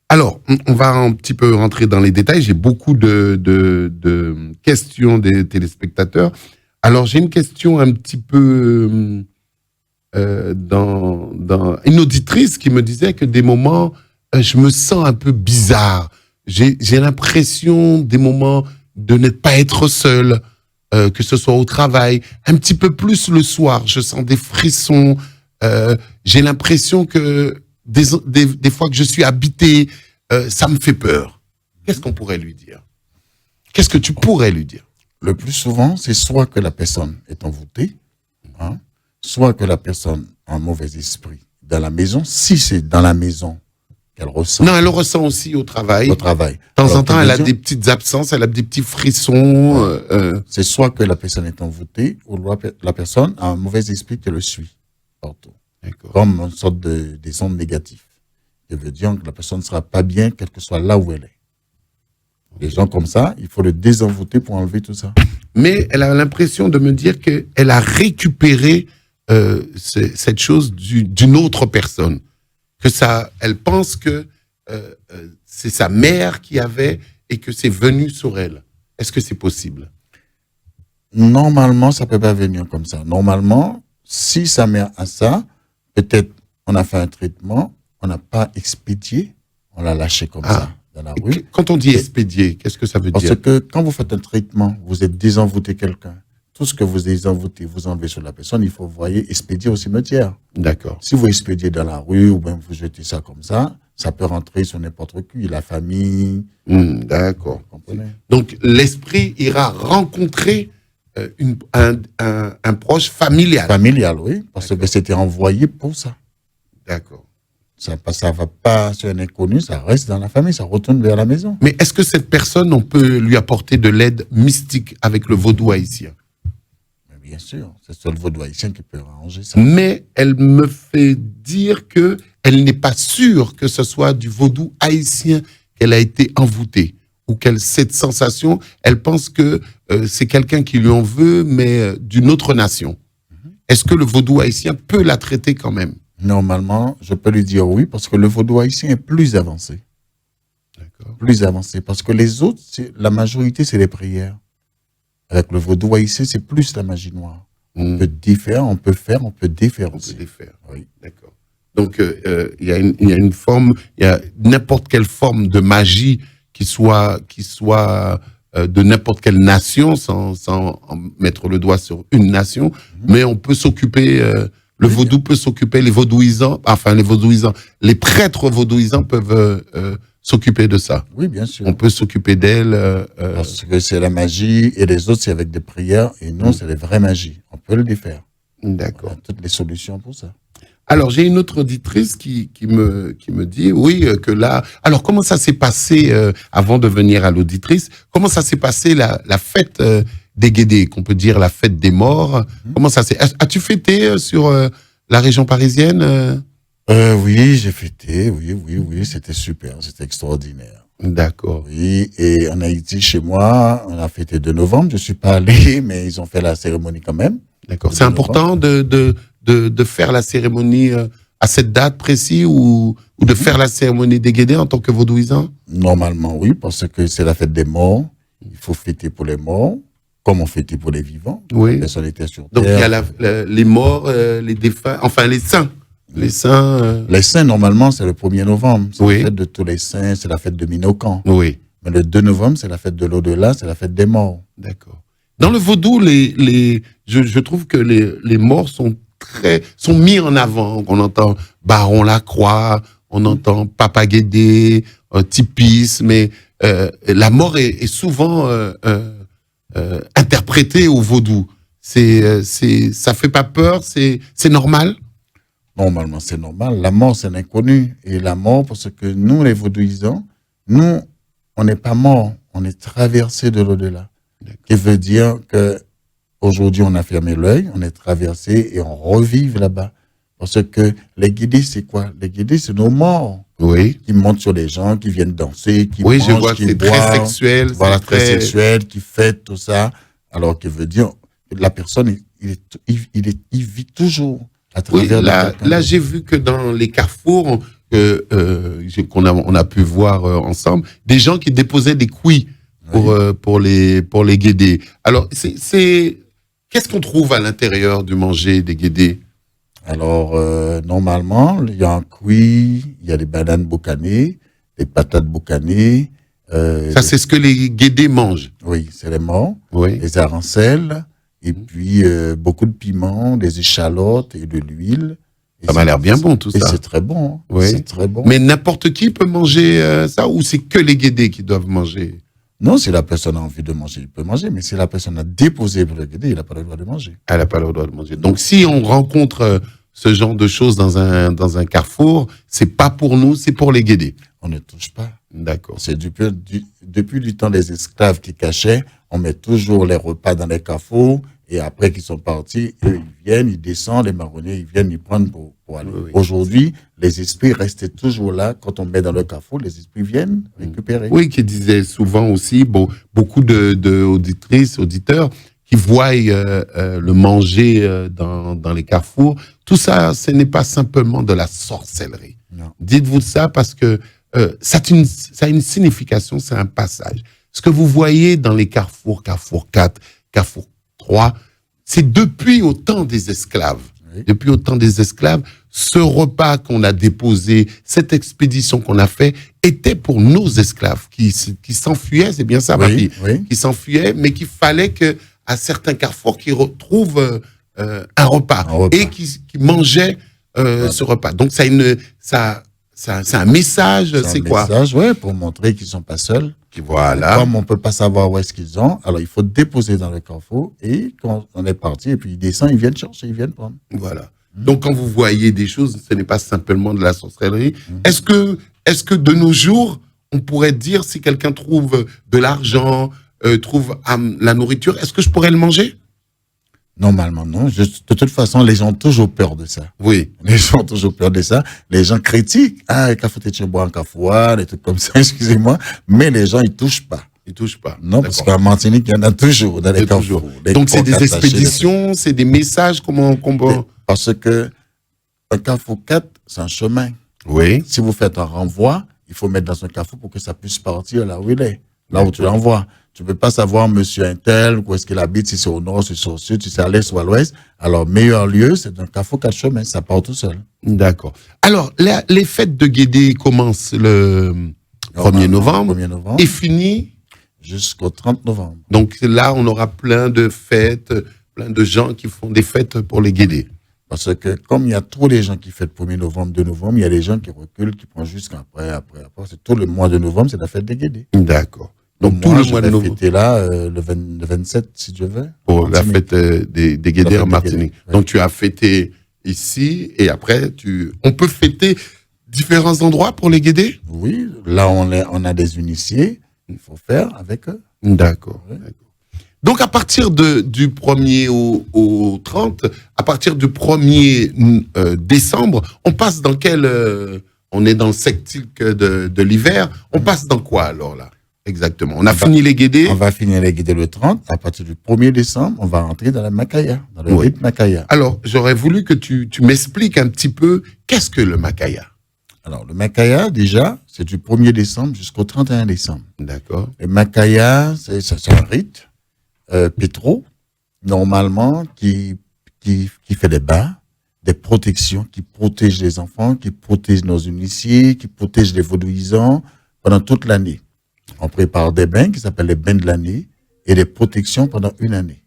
Alors, on va un petit peu rentrer dans les détails. J'ai beaucoup de questions des téléspectateurs. Alors, j'ai une question un petit peu dans une auditrice qui me disait que des moments, je me sens un peu bizarre. J'ai l'impression des moments de ne pas être seul, que ce soit au travail, un petit peu plus le soir. Je sens des frissons. J'ai l'impression que des fois que je suis habité, ça me fait peur. Qu'est-ce qu'on pourrait lui dire? Qu'est-ce que tu pourrais lui dire? Le plus souvent, c'est soit que la personne est envoûtée, soit que la personne a un mauvais esprit dans la maison. Si c'est dans la maison qu'elle ressent. Non, elle le ressent aussi au travail. Au travail. De temps en temps, elle a des petites absences, elle a des petits frissons. C'est soit que la personne est envoûtée, ou la personne a un mauvais esprit qui le suit partout. Comme une sorte des ondes négatives. Ça veut dire que la personne ne sera pas bien, quelle que soit là où elle est. Les gens comme ça, il faut le désenvoûter pour enlever tout ça. Mais elle a l'impression de me dire qu'elle a récupéré cette chose d'une autre personne. Elle pense que c'est sa mère qui avait et que c'est venu sur elle. Est-ce que c'est possible? Normalement, ça ne peut pas venir comme ça. Normalement, si sa mère a ça, peut-être on a fait un traitement, on n'a pas expédié, on l'a lâché comme ça dans la rue. Quand on dit expédier, qu'est-ce que ça veut dire? Parce que quand vous faites un traitement, vous êtes désenvoûté quelqu'un. Tout ce que vous désenvoûtez, vous enlevez sur la personne, il faut, vous voyez, expédier au cimetière. D'accord. Si vous expédiez dans la rue ou bien vous jetez ça comme ça peut rentrer sur n'importe qui, la famille. D'accord. Donc l'esprit ira rencontrer un proche familial. Familial, oui, parce que c'était envoyé pour ça. D'accord. Ça va pas sur un inconnu, ça reste dans la famille, ça retourne vers la maison. Mais est-ce que cette personne, on peut lui apporter de l'aide mystique avec le vaudou haïtien? Bien sûr, c'est seul vaudou haïtien qui peut arranger ça. Mais elle me fait dire que elle n'est pas sûre que ce soit du vaudou haïtien qu'elle a été envoûtée. Ou cette sensation, elle pense que c'est quelqu'un qui lui en veut, mais d'une autre nation. Est-ce que le vaudou haïtien peut la traiter quand même? Normalement, je peux lui dire oui, parce que le vaudou haïtien est plus avancé. D'accord. Plus avancé, parce que les autres, la majorité, c'est les prières. Avec le vaudou haïtien, c'est plus la magie noire. On peut défaire, on peut faire, on peut défaire aussi. On peut défaire. Oui. D'accord. Donc, il y a une forme, il y a n'importe quelle forme de magie qui soit de n'importe quelle nation, sans mettre le doigt sur une nation, mais on peut s'occuper, le vaudou peut s'occuper, les prêtres vaudouisants peuvent s'occuper de ça. Oui, bien sûr. On peut s'occuper d'elle. Parce que c'est la magie, et les autres, c'est avec des prières, et non, c'est les vraies magies. On peut le défaire. D'accord. On a toutes les solutions pour ça. Alors, j'ai une autre auditrice qui me dit, oui, que là... Alors, comment ça s'est passé, avant de venir à l'auditrice, comment ça s'est passé la fête des Guédés, qu'on peut dire la fête des morts? Comment ça s'est... As-tu fêté sur la région parisienne Oui, j'ai fêté, oui, c'était super, c'était extraordinaire. D'accord. Oui, et en Haïti, chez moi, on a fêté 2 novembre, je suis pas allé, mais ils ont fait la cérémonie quand même. D'accord. C'est important de faire la cérémonie à cette date précise ou de faire la cérémonie des Guédés en tant que vaudouisant? Normalement, oui, parce que c'est la fête des morts. Il faut fêter pour les morts, comme on fêtait pour les vivants. Oui. Personne n'était sur terre. Donc, il y a les morts, les défunts, enfin les saints. Les saints. Les saints, normalement, c'est le 1er novembre. C'est Oui. la fête de tous les saints, c'est la fête de Minocan. Oui. Mais le 2 novembre, c'est la fête de l'au-delà, c'est la fête des morts. D'accord. Dans le vaudou, je trouve que les morts sont mis en avant. On entend Baron Lacroix, on entend Papa Guédé, Tipis, mais la mort est souvent interprétée au vaudou. Ça fait pas peur, c'est normal? Normalement, c'est normal. La mort, c'est l'inconnu. Et la mort, parce que nous, les vaudouisants, nous, on n'est pas morts, on est traversés de l'au-delà. Qui veut dire que aujourd'hui, on a fermé l'œil, on est traversé et on revive là-bas. Parce que les guédés, c'est quoi? Les guédés, c'est nos morts. Oui. Qui montent sur les gens, qui viennent danser, qui oui, mangent, je vois que c'est très sexuel. Voilà, très sexuel, qui fêtent tout ça. Alors, qui veut dire que la personne, il vit toujours à travers. Oui, là, j'ai vu que dans les carrefours, qu'on a pu voir ensemble, des gens qui déposaient des couilles pour les guédés. Alors, qu'est-ce qu'on trouve à l'intérieur du manger des guédés? Alors, normalement, il y a un cuit, il y a des bananes boucanées, des patates boucanées. Ça, c'est ce que les guédés mangent? Oui, c'est les morts, oui. Les arancelles, et puis beaucoup de piments, des échalotes et de l'huile. Ça m'a l'air bien bon, tout ça. Et c'est très bon. Hein. Oui. C'est très bon. Mais n'importe qui peut manger ça, ou c'est que les guédés qui doivent manger? Non, si la personne a envie de manger, il peut manger. Mais si la personne a déposé pour le guédé, il n'a pas le droit de manger. Elle n'a pas le droit de manger. Donc, si on rencontre ce genre de choses dans un carrefour, c'est pas pour nous, c'est pour les Guédés. On ne touche pas. D'accord. C'est depuis le temps des esclaves qui cachaient, on met toujours les repas dans les carrefours, et après qu'ils sont partis, eux, ils viennent, ils descendent, les marronniers, ils viennent, ils prennent pour aller. Oui. Aujourd'hui, les esprits restaient toujours là. Quand on met dans le carrefour, les esprits viennent récupérer. Oui, qui disaient souvent aussi, beaucoup de auditrices, auditeurs, qui voient le manger dans les carrefours. Tout ça, ce n'est pas simplement de la sorcellerie. Non. Dites-vous ça parce que ça a une signification, c'est un passage. Ce que vous voyez dans les carrefours, Carrefour 4, Carrefour 3, c'est depuis au temps des esclaves. Oui. Depuis au temps des esclaves, ce repas qu'on a déposé, cette expédition qu'on a fait, était pour nos esclaves qui s'enfuyaient, c'est bien ça, oui, papy, oui. Qui s'enfuyaient, mais qu'il fallait qu'à certains carrefours, qu'ils retrouvent un repas et qui mangeaient ce repas. Donc, c'est un message, c'est quoi? C'est un message, ouais, pour montrer qu'ils sont pas seuls. Voilà. Comme on peut pas savoir où est-ce qu'ils ont, alors il faut déposer dans le carrefour et quand on est parti, et puis ils descendent, ils viennent chercher, ils viennent prendre. Voilà. Donc, quand vous voyez des choses, ce n'est pas simplement de la sorcellerie. Est-ce que de nos jours, on pourrait dire si quelqu'un trouve de l'argent, trouve la nourriture, est-ce que je pourrais le manger? Normalement, non. De toute façon, les gens ont toujours peur de ça. Oui. Les gens ont toujours peur de ça. Les gens critiquent. Ah, café bois en cafouard, des trucs comme ça, excusez-moi. Mais les gens, ils touchent pas. Ils touchent pas. Non, parce qu'en Martinique, il y en a toujours dans les carrefours. Donc, c'est des expéditions, c'est des messages, comment on peut... Parce que un carrefour 4, c'est un chemin. Oui. Si vous faites un renvoi, il faut mettre dans un carrefour pour que ça puisse partir là où il est. Là où tu l'envoies. Tu peux pas savoir monsieur Intel, où est-ce qu'il habite, si c'est au nord, si c'est au sud, si c'est à l'est ou à l'ouest. Alors, meilleur lieu, c'est un carrefour 4 chemins, ça part tout seul. D'accord. Alors, les fêtes de Guédé commencent le 1er novembre et finissent jusqu'au 30 novembre. Donc là, on aura plein de fêtes, plein de gens qui font des fêtes pour les Guédés. Parce que comme il y a trop de gens qui fêtent 1er novembre, 2 novembre, il y a des gens qui reculent, qui prennent jusqu'après. C'est tout le mois de novembre, c'est la fête des Guédés. D'accord. Donc, tout le mois de novembre. Fêter là, le 27, si Dieu veut. Pour la fête des Guédés en Martinique. Ouais. Donc, tu as fêté ici et après, on peut fêter différents endroits pour les Guédés? Oui. Là, on a des initiés. Il faut faire avec eux. D'accord. Ouais. Donc, à partir du 1er au 30, à partir du 1er décembre, on passe dans on est dans le sectique de l'hiver. On passe dans quoi alors là? Exactement. On a fini les Guédés. On va finir les Guédés le 30. À partir du 1er décembre, on va rentrer dans la Makaya, dans le rythme Makaya. Alors, j'aurais voulu que tu m'expliques un petit peu qu'est-ce que le Makaya. Alors, le Makaya, déjà, c'est du 1er décembre jusqu'au 31 décembre. D'accord. Le Makaya, c'est un rite pétro, normalement, qui fait des bains, des protections, qui protège les enfants, qui protège nos initiés, qui protège les vaudouisants pendant toute l'année. On prépare des bains qui s'appellent les bains de l'année et des protections pendant une année.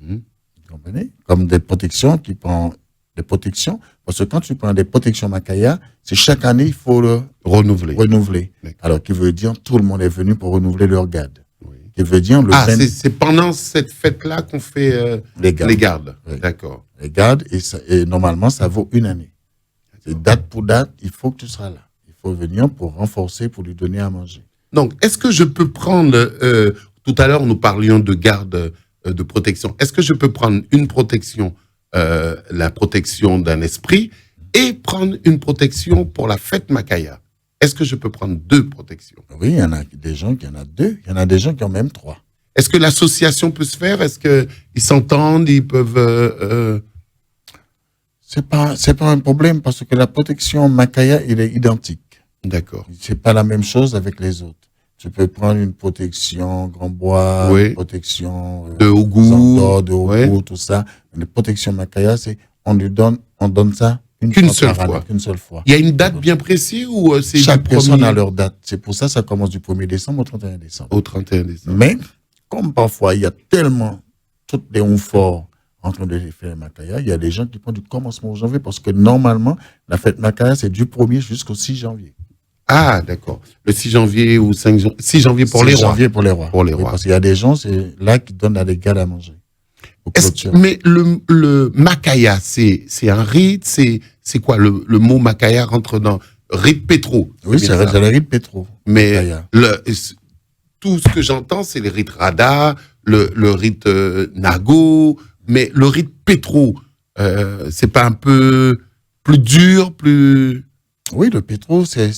Vous comprenez? Comme des protections qui prennent des protections. Parce que quand tu prends des protections Makaya, c'est chaque année, il faut le renouveler. Alors, qui veut dire tout le monde est venu pour renouveler leur garde. Oui. Qui veut dire c'est pendant cette fête-là qu'on fait les gardes. Oui. D'accord. Les gardes, et normalement, ça vaut une année. C'est date pour date, il faut que tu seras là. Il faut venir pour renforcer, pour lui donner à manger. Donc, est-ce que je peux prendre, tout à l'heure, nous parlions de garde de protection. Est-ce que je peux prendre une protection, la protection d'un esprit, et prendre une protection pour la fête Makaya? Est-ce que je peux prendre 2 protections? Oui, il y en a des gens qui en ont 2. Il y en a des gens qui ont même 3. Est-ce que l'association peut se faire? Est-ce qu'ils s'entendent? Ils peuvent... C'est pas un problème parce que la protection Makaya, il est identique. D'accord. C'est pas la même chose avec les autres. Tu peux prendre une protection Grand Bois, une protection de Ougou, tout ça. Une protection Makaya, on donne ça qu'une seule fois. Il y a une date bien précise ou c'est chaque personne a leur date. C'est pour ça que ça commence du 1er décembre au 31 décembre. Au 31 décembre. Mais comme parfois il y a tellement toutes les forts en train de faire Makaya, il y a des gens qui prennent du commencement au janvier parce que normalement la fête Makaya c'est du 1er jusqu'au 6 janvier. Ah, d'accord. Le 6 janvier ou 6 janvier pour les rois. 6 janvier pour les rois. Pour les rois. Parce qu'il y a des gens, c'est là qui donnent à des gardes à manger. Mais le Makaya, c'est un rite, c'est quoi le mot Makaya rentre dans rite pétro. Oui, c'est le rite pétro. Mais tout ce que j'entends, c'est les rites Rada, le rite Nago, mais le rite pétro, c'est pas un peu plus dur, plus... Oui, le pétro, c'est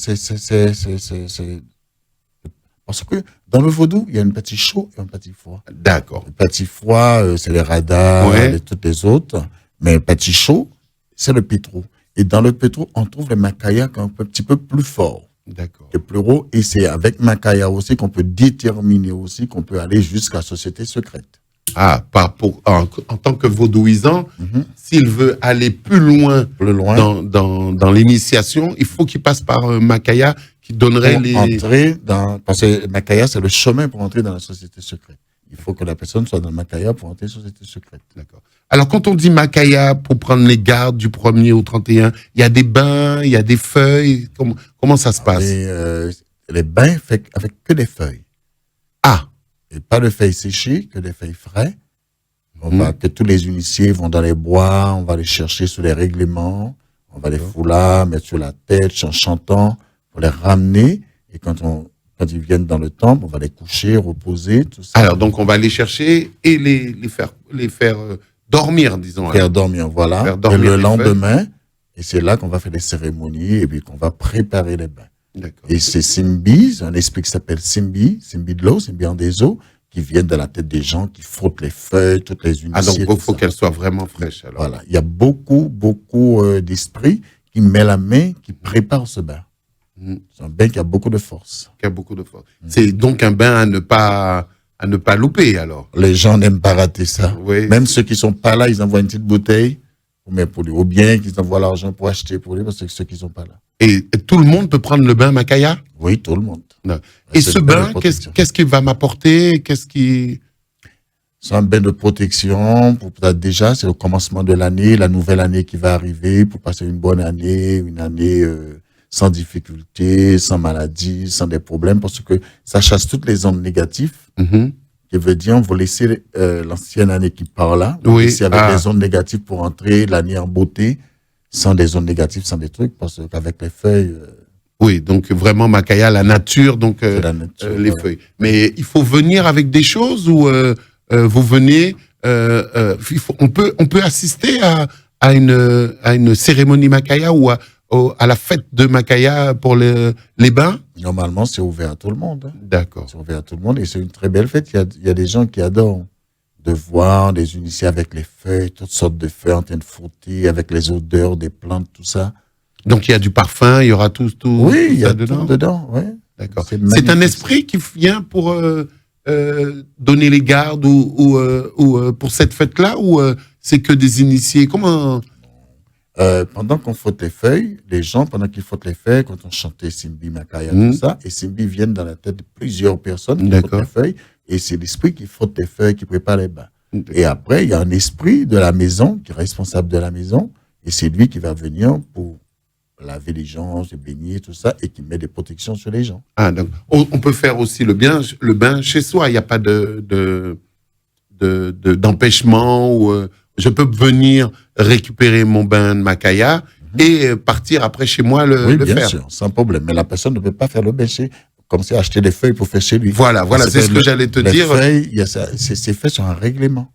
parce que dans le vaudou, il y a un petit chaud et un petit froid. D'accord. Le petit froid, c'est les radars, et toutes les autres. Mais le petit chaud, c'est le pétro. Et dans le pétro, on trouve le Makaya qui est un petit peu plus fort. D'accord. Et plus haut. Et c'est avec Makaya aussi qu'on peut déterminer aussi qu'on peut aller jusqu'à la société secrète. Ah, en tant que vaudouisant, s'il veut aller plus loin dans l'initiation, il faut qu'il passe par Makaya qui donnerait parce que Makaya, c'est le chemin pour entrer dans la société secrète. Il faut que la personne soit dans le Makaya pour entrer dans la société secrète. D'accord. Alors, quand on dit Makaya pour prendre les gardes du 1er au 31, il y a des bains, il y a des feuilles. Comment ça se passe? Les bains fait avec que des feuilles. Ah. Et pas de feuilles séchées, que des feuilles frais. Que tous les initiés vont dans les bois, on va les chercher sous les règlements, on va les foulards, mettre sur la tête, en chantant, pour les ramener. Et quand ils viennent dans le temple, on va les coucher, reposer, tout ça. Alors, donc, on va les chercher et les faire dormir, disons. Faire dormir, voilà. Faire dormir et le lendemain, et c'est là qu'on va faire des cérémonies et puis qu'on va préparer les bains. Et c'est Simbi, un esprit qui s'appelle Simbi de l'eau, Simbi en des eaux, qui viennent de la tête des gens, qui frottent les feuilles, toutes les unités. Ah, donc il faut qu'elles soient vraiment fraîches, alors. Voilà. Il y a beaucoup d'esprits qui mettent la main, qui préparent ce bain. C'est un bain qui a beaucoup de force. C'est donc un bain à ne pas louper, alors. Les gens n'aiment pas rater ça. Oui. Même ceux qui sont pas là, ils envoient une petite bouteille, pour lui, ou bien qu'ils envoient l'argent pour acheter pour lui, parce que ceux qui sont pas là. Et tout le monde peut prendre le bain Makaya? Oui, tout le monde. Non. Et ce bain, qu'est-ce qu'il va m'apporter? C'est un bain de protection. Déjà, c'est le commencement de l'année, la nouvelle année qui va arriver, pour passer une bonne année, une année sans difficulté, sans maladie, sans des problèmes, parce que ça chasse toutes les ondes négatives. Qui veut dire, on va laisser l'ancienne année qui part là, laisser avec des ondes négatives pour entrer l'année en beauté, sans des ondes négatives, sans des trucs, parce qu'avec les feuilles... Oui, donc vraiment Makaya, la nature, donc les feuilles. Mais il faut venir avec des choses ou vous venez, on peut assister à une cérémonie Makaya ou à la fête de Makaya pour les bains? Normalement, c'est ouvert à tout le monde. D'accord. C'est ouvert à tout le monde et c'est une très belle fête. Il y a des gens qui adorent de voir des initiés avec les feuilles, toutes sortes de feuilles en train de frotter, avec les odeurs des plantes, tout ça. Donc il y a du parfum, il y aura tout. Oui, il y a tout dedans. Oui. D'accord. C'est un esprit qui vient pour donner les gardes ou pour cette fête-là ou c'est que des initiés? Comment? Pendant qu'on frotte les feuilles, les gens, pendant qu'ils frottent les feuilles, quand on chantait Simbi, Makaya, tout ça, et Simbi viennent dans la tête de plusieurs personnes qui frottent les feuilles, et c'est l'esprit qui frotte les feuilles, qui prépare les bains. Et après, il y a un esprit de la maison, qui est responsable de la maison, et c'est lui qui va venir pour laver les gens, se baigner, tout ça, et qui met des protections sur les gens. Ah, donc, on peut faire aussi le bain chez soi, il n'y a pas d'empêchement ou... je peux venir récupérer mon bain de Makaya et partir après chez moi le faire. Oui, bien sûr, sans problème. Mais la personne ne peut pas faire le bain comme si acheter des feuilles pour faire chez lui. Voilà, c'est ce que j'allais te dire. Les feuilles, c'est fait sur un règlement.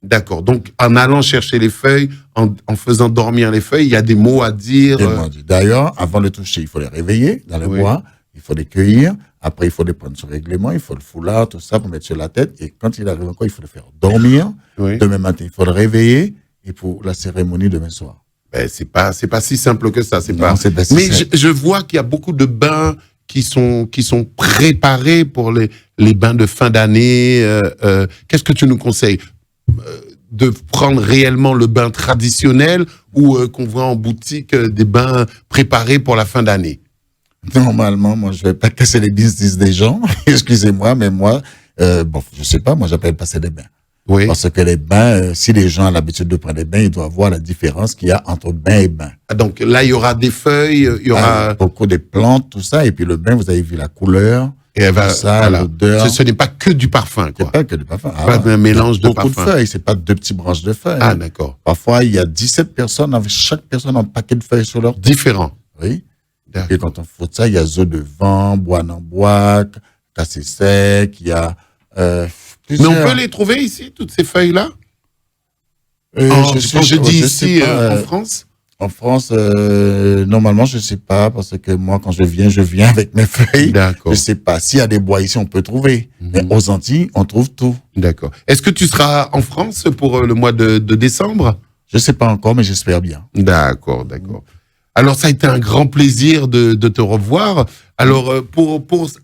D'accord. Donc, en allant chercher les feuilles, en faisant dormir les feuilles, il y a des mots à dire. D'ailleurs, avant de les toucher, il faut les réveiller dans le bois, il faut les cueillir. Après, il faut les prendre sur règlement, il faut le foulard, tout ça, pour mettre sur la tête. Et quand il arrive encore, il faut le faire dormir. Demain matin, il faut le réveiller. Et pour la cérémonie demain soir. Ben, c'est pas si simple que ça. Mais je vois qu'il y a beaucoup de bains qui sont préparés pour les bains de fin d'année. Qu'est-ce que tu nous conseilles? De prendre réellement le bain traditionnel ou qu'on voit en boutique des bains préparés pour la fin d'année? Normalement, moi, je vais pas casser les business des gens. Excusez-moi, mais moi, je sais pas, moi, j'appelle passer des bains. Oui. Parce que les bains, si les gens ont l'habitude de prendre des bains, ils doivent voir la différence qu'il y a entre bain et bain. Donc là, il y aura des feuilles, il y aura... beaucoup de plantes, tout ça. Et puis le bain, vous avez vu la couleur. Et elle va, ça, l'odeur. Ce n'est pas que du parfum, quoi. C'est pas que du parfum. Pas d'un mélange de parfum. Beaucoup de feuilles, c'est pas 2 petits branches de feuilles. Ah, d'accord. Parfois, il y a 17 personnes, avec chaque personne un paquet de feuilles sur leur tête. Différents. Oui. Et quand on faut ça, il y a zo de vent, bois en bois, cassé sec, il y a, Mais on peut les trouver ici, toutes ces feuilles-là? Quand je dis ici, en France? En France, normalement, je sais pas, parce que moi, quand je viens avec mes feuilles. D'accord. Je sais pas. S'il y a des bois ici, on peut trouver. Mais aux Antilles, on trouve tout. D'accord. Est-ce que tu seras en France pour le mois de décembre? Je sais pas encore, mais j'espère bien. D'accord, d'accord. Alors, ça a été un grand plaisir de te revoir. Alors,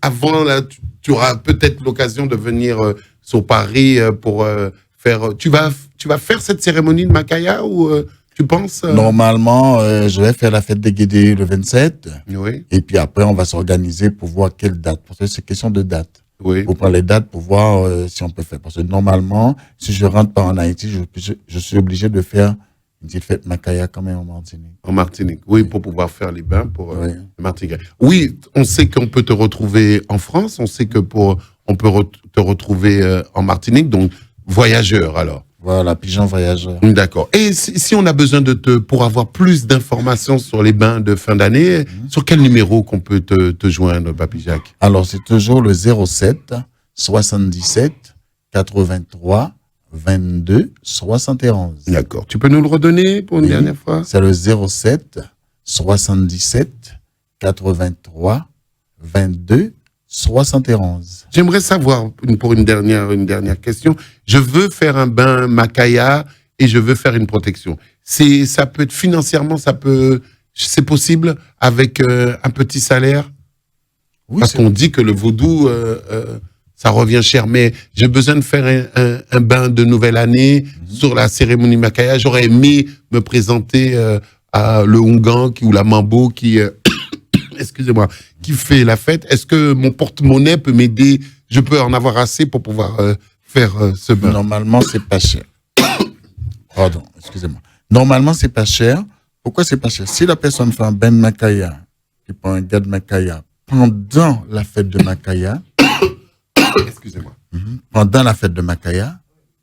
avant, là, tu auras peut-être l'occasion de venir sur Paris pour faire... Tu vas faire cette cérémonie de Makaya ou tu penses Normalement, je vais faire la fête des Guédés le 27. Oui. Et puis après, on va s'organiser pour voir quelle date. Parce que c'est question de date. Oui. Pour prendre les dates pour voir si on peut faire. Parce que normalement, si je rentre pas en Haïti, je suis obligé de faire une petite fête Makaya quand même en Martinique. En Martinique, oui, pour pouvoir faire les bains pour Martinique. Oui, on sait qu'on peut te retrouver en France, on sait que on peut te retrouver en Martinique, donc voyageur alors. Voilà, pigeon voyageur. D'accord. Et si on a besoin pour avoir plus d'informations sur les bains de fin d'année, sur quel numéro qu'on peut te joindre, Papy Jacques? Alors, c'est toujours le 07 77 83 22 71. D'accord. Tu peux nous le redonner pour une dernière fois? C'est le 07 77 83 22 71. J'aimerais savoir, pour une dernière question, je veux faire un bain Makaya et je veux faire une protection. Ça peut être financièrement, c'est possible avec un petit salaire? Oui, parce qu'on dit que le vaudou, ça revient cher, mais j'ai besoin de faire un bain de nouvelle année sur la cérémonie Makaya. J'aurais aimé me présenter à le Hungan ou la Mambo qui... excusez-moi, qui fait la fête. Est-ce que mon porte-monnaie peut m'aider? Je peux en avoir assez pour pouvoir faire ce bain? Normalement, c'est pas cher. Pardon, excusez-moi. Normalement, c'est pas cher. Pourquoi c'est pas cher? Si la personne fait un bain de Makaya, qui prend un gars de Makaya, pendant la fête de Makaya, excusez-moi, pendant la fête de Makaya,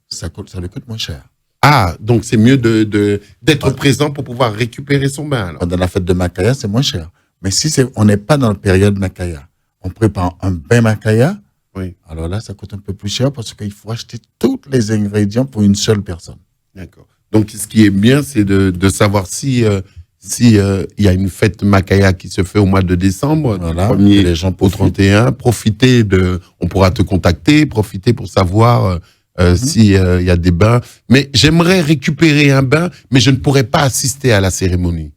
ça lui coûte moins cher. Ah, donc c'est mieux d'être présent pour pouvoir récupérer son bain, alors. Pendant la fête de Makaya, c'est moins cher. Mais si on n'est pas dans la période Makaya, on prépare un bain Makaya, oui. Alors là, ça coûte un peu plus cher parce qu'il faut acheter tous les ingrédients pour une seule personne. D'accord. Donc, ce qui est bien, c'est de savoir si y a une fête Makaya qui se fait au mois de décembre, voilà, du 1er au 31, on pourra te contacter, profiter pour savoir s'il y a des bains. Mais j'aimerais récupérer un bain, mais je ne pourrais pas assister à la cérémonie.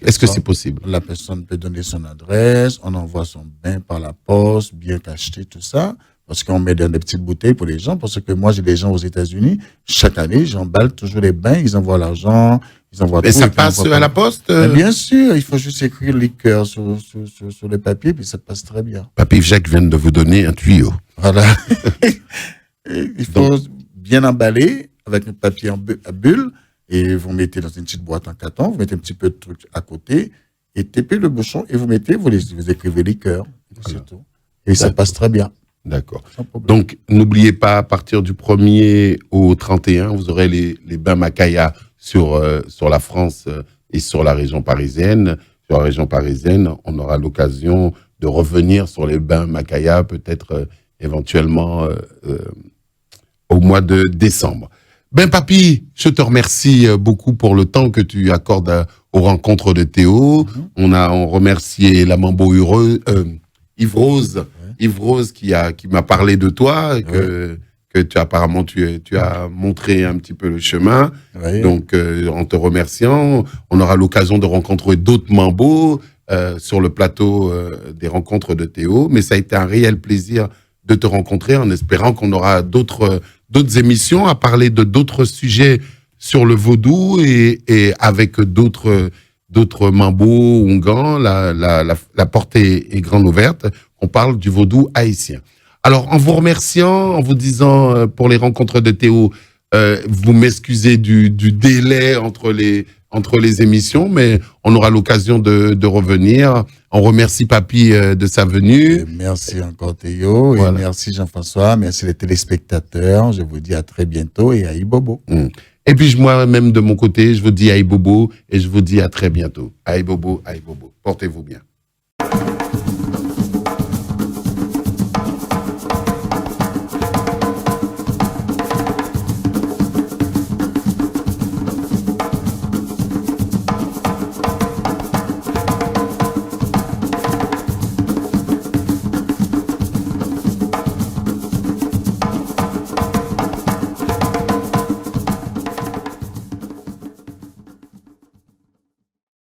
Est-ce que c'est possible? La personne peut donner son adresse, on envoie son bain par la poste, bien cacheté, tout ça, parce qu'on met dans des petites bouteilles pour les gens, parce que moi, j'ai des gens aux États-Unis, chaque année, j'emballe toujours les bains, ils envoient l'argent, ils envoient tout. Et ça passe à la poste? Bien sûr, il faut juste écrire liqueur sur les papiers, puis ça passe très bien. Papy Jacques vient de vous donner un tuyau. Voilà. Il faut bien emballer avec un papier à bulle, et vous mettez dans une petite boîte en carton, vous mettez un petit peu de truc à côté, et tapez le bouchon, et vous écrivez liqueur, c'est tout. Et ça passe très bien. D'accord. Donc, n'oubliez pas, à partir du 1er au 31, vous aurez les bains Makaya sur la France et sur la région parisienne. Sur la région parisienne, on aura l'occasion de revenir sur les bains Makaya, peut-être éventuellement au mois de décembre. Ben, papy, je te remercie beaucoup pour le temps que tu accordes aux rencontres de Théo. On remercié la Mambo Yves Rose qui m'a parlé de toi, que tu apparemment tu as montré un petit peu le chemin. Oui. Donc, en te remerciant, on aura l'occasion de rencontrer d'autres Mambo sur le plateau des rencontres de Théo. Mais ça a été un réel plaisir de te rencontrer, en espérant qu'on aura d'autres émissions à parler de d'autres sujets sur le vaudou et avec d'autres Mambo, Hungan. La porte est grande ouverte. On parle du vaudou haïtien. Alors, en vous remerciant, en vous disant pour les rencontres de Théo, vous m'excusez du délai entre entre les émissions, mais on aura l'occasion de revenir. On remercie Papy de sa venue. Et merci encore Théo, et merci Jean-François, merci les téléspectateurs. Je vous dis à très bientôt et aïe Bobo. Et puis moi-même de mon côté, je vous dis aïe Bobo et je vous dis à très bientôt. Aïe Bobo, aïe Bobo. Portez-vous bien.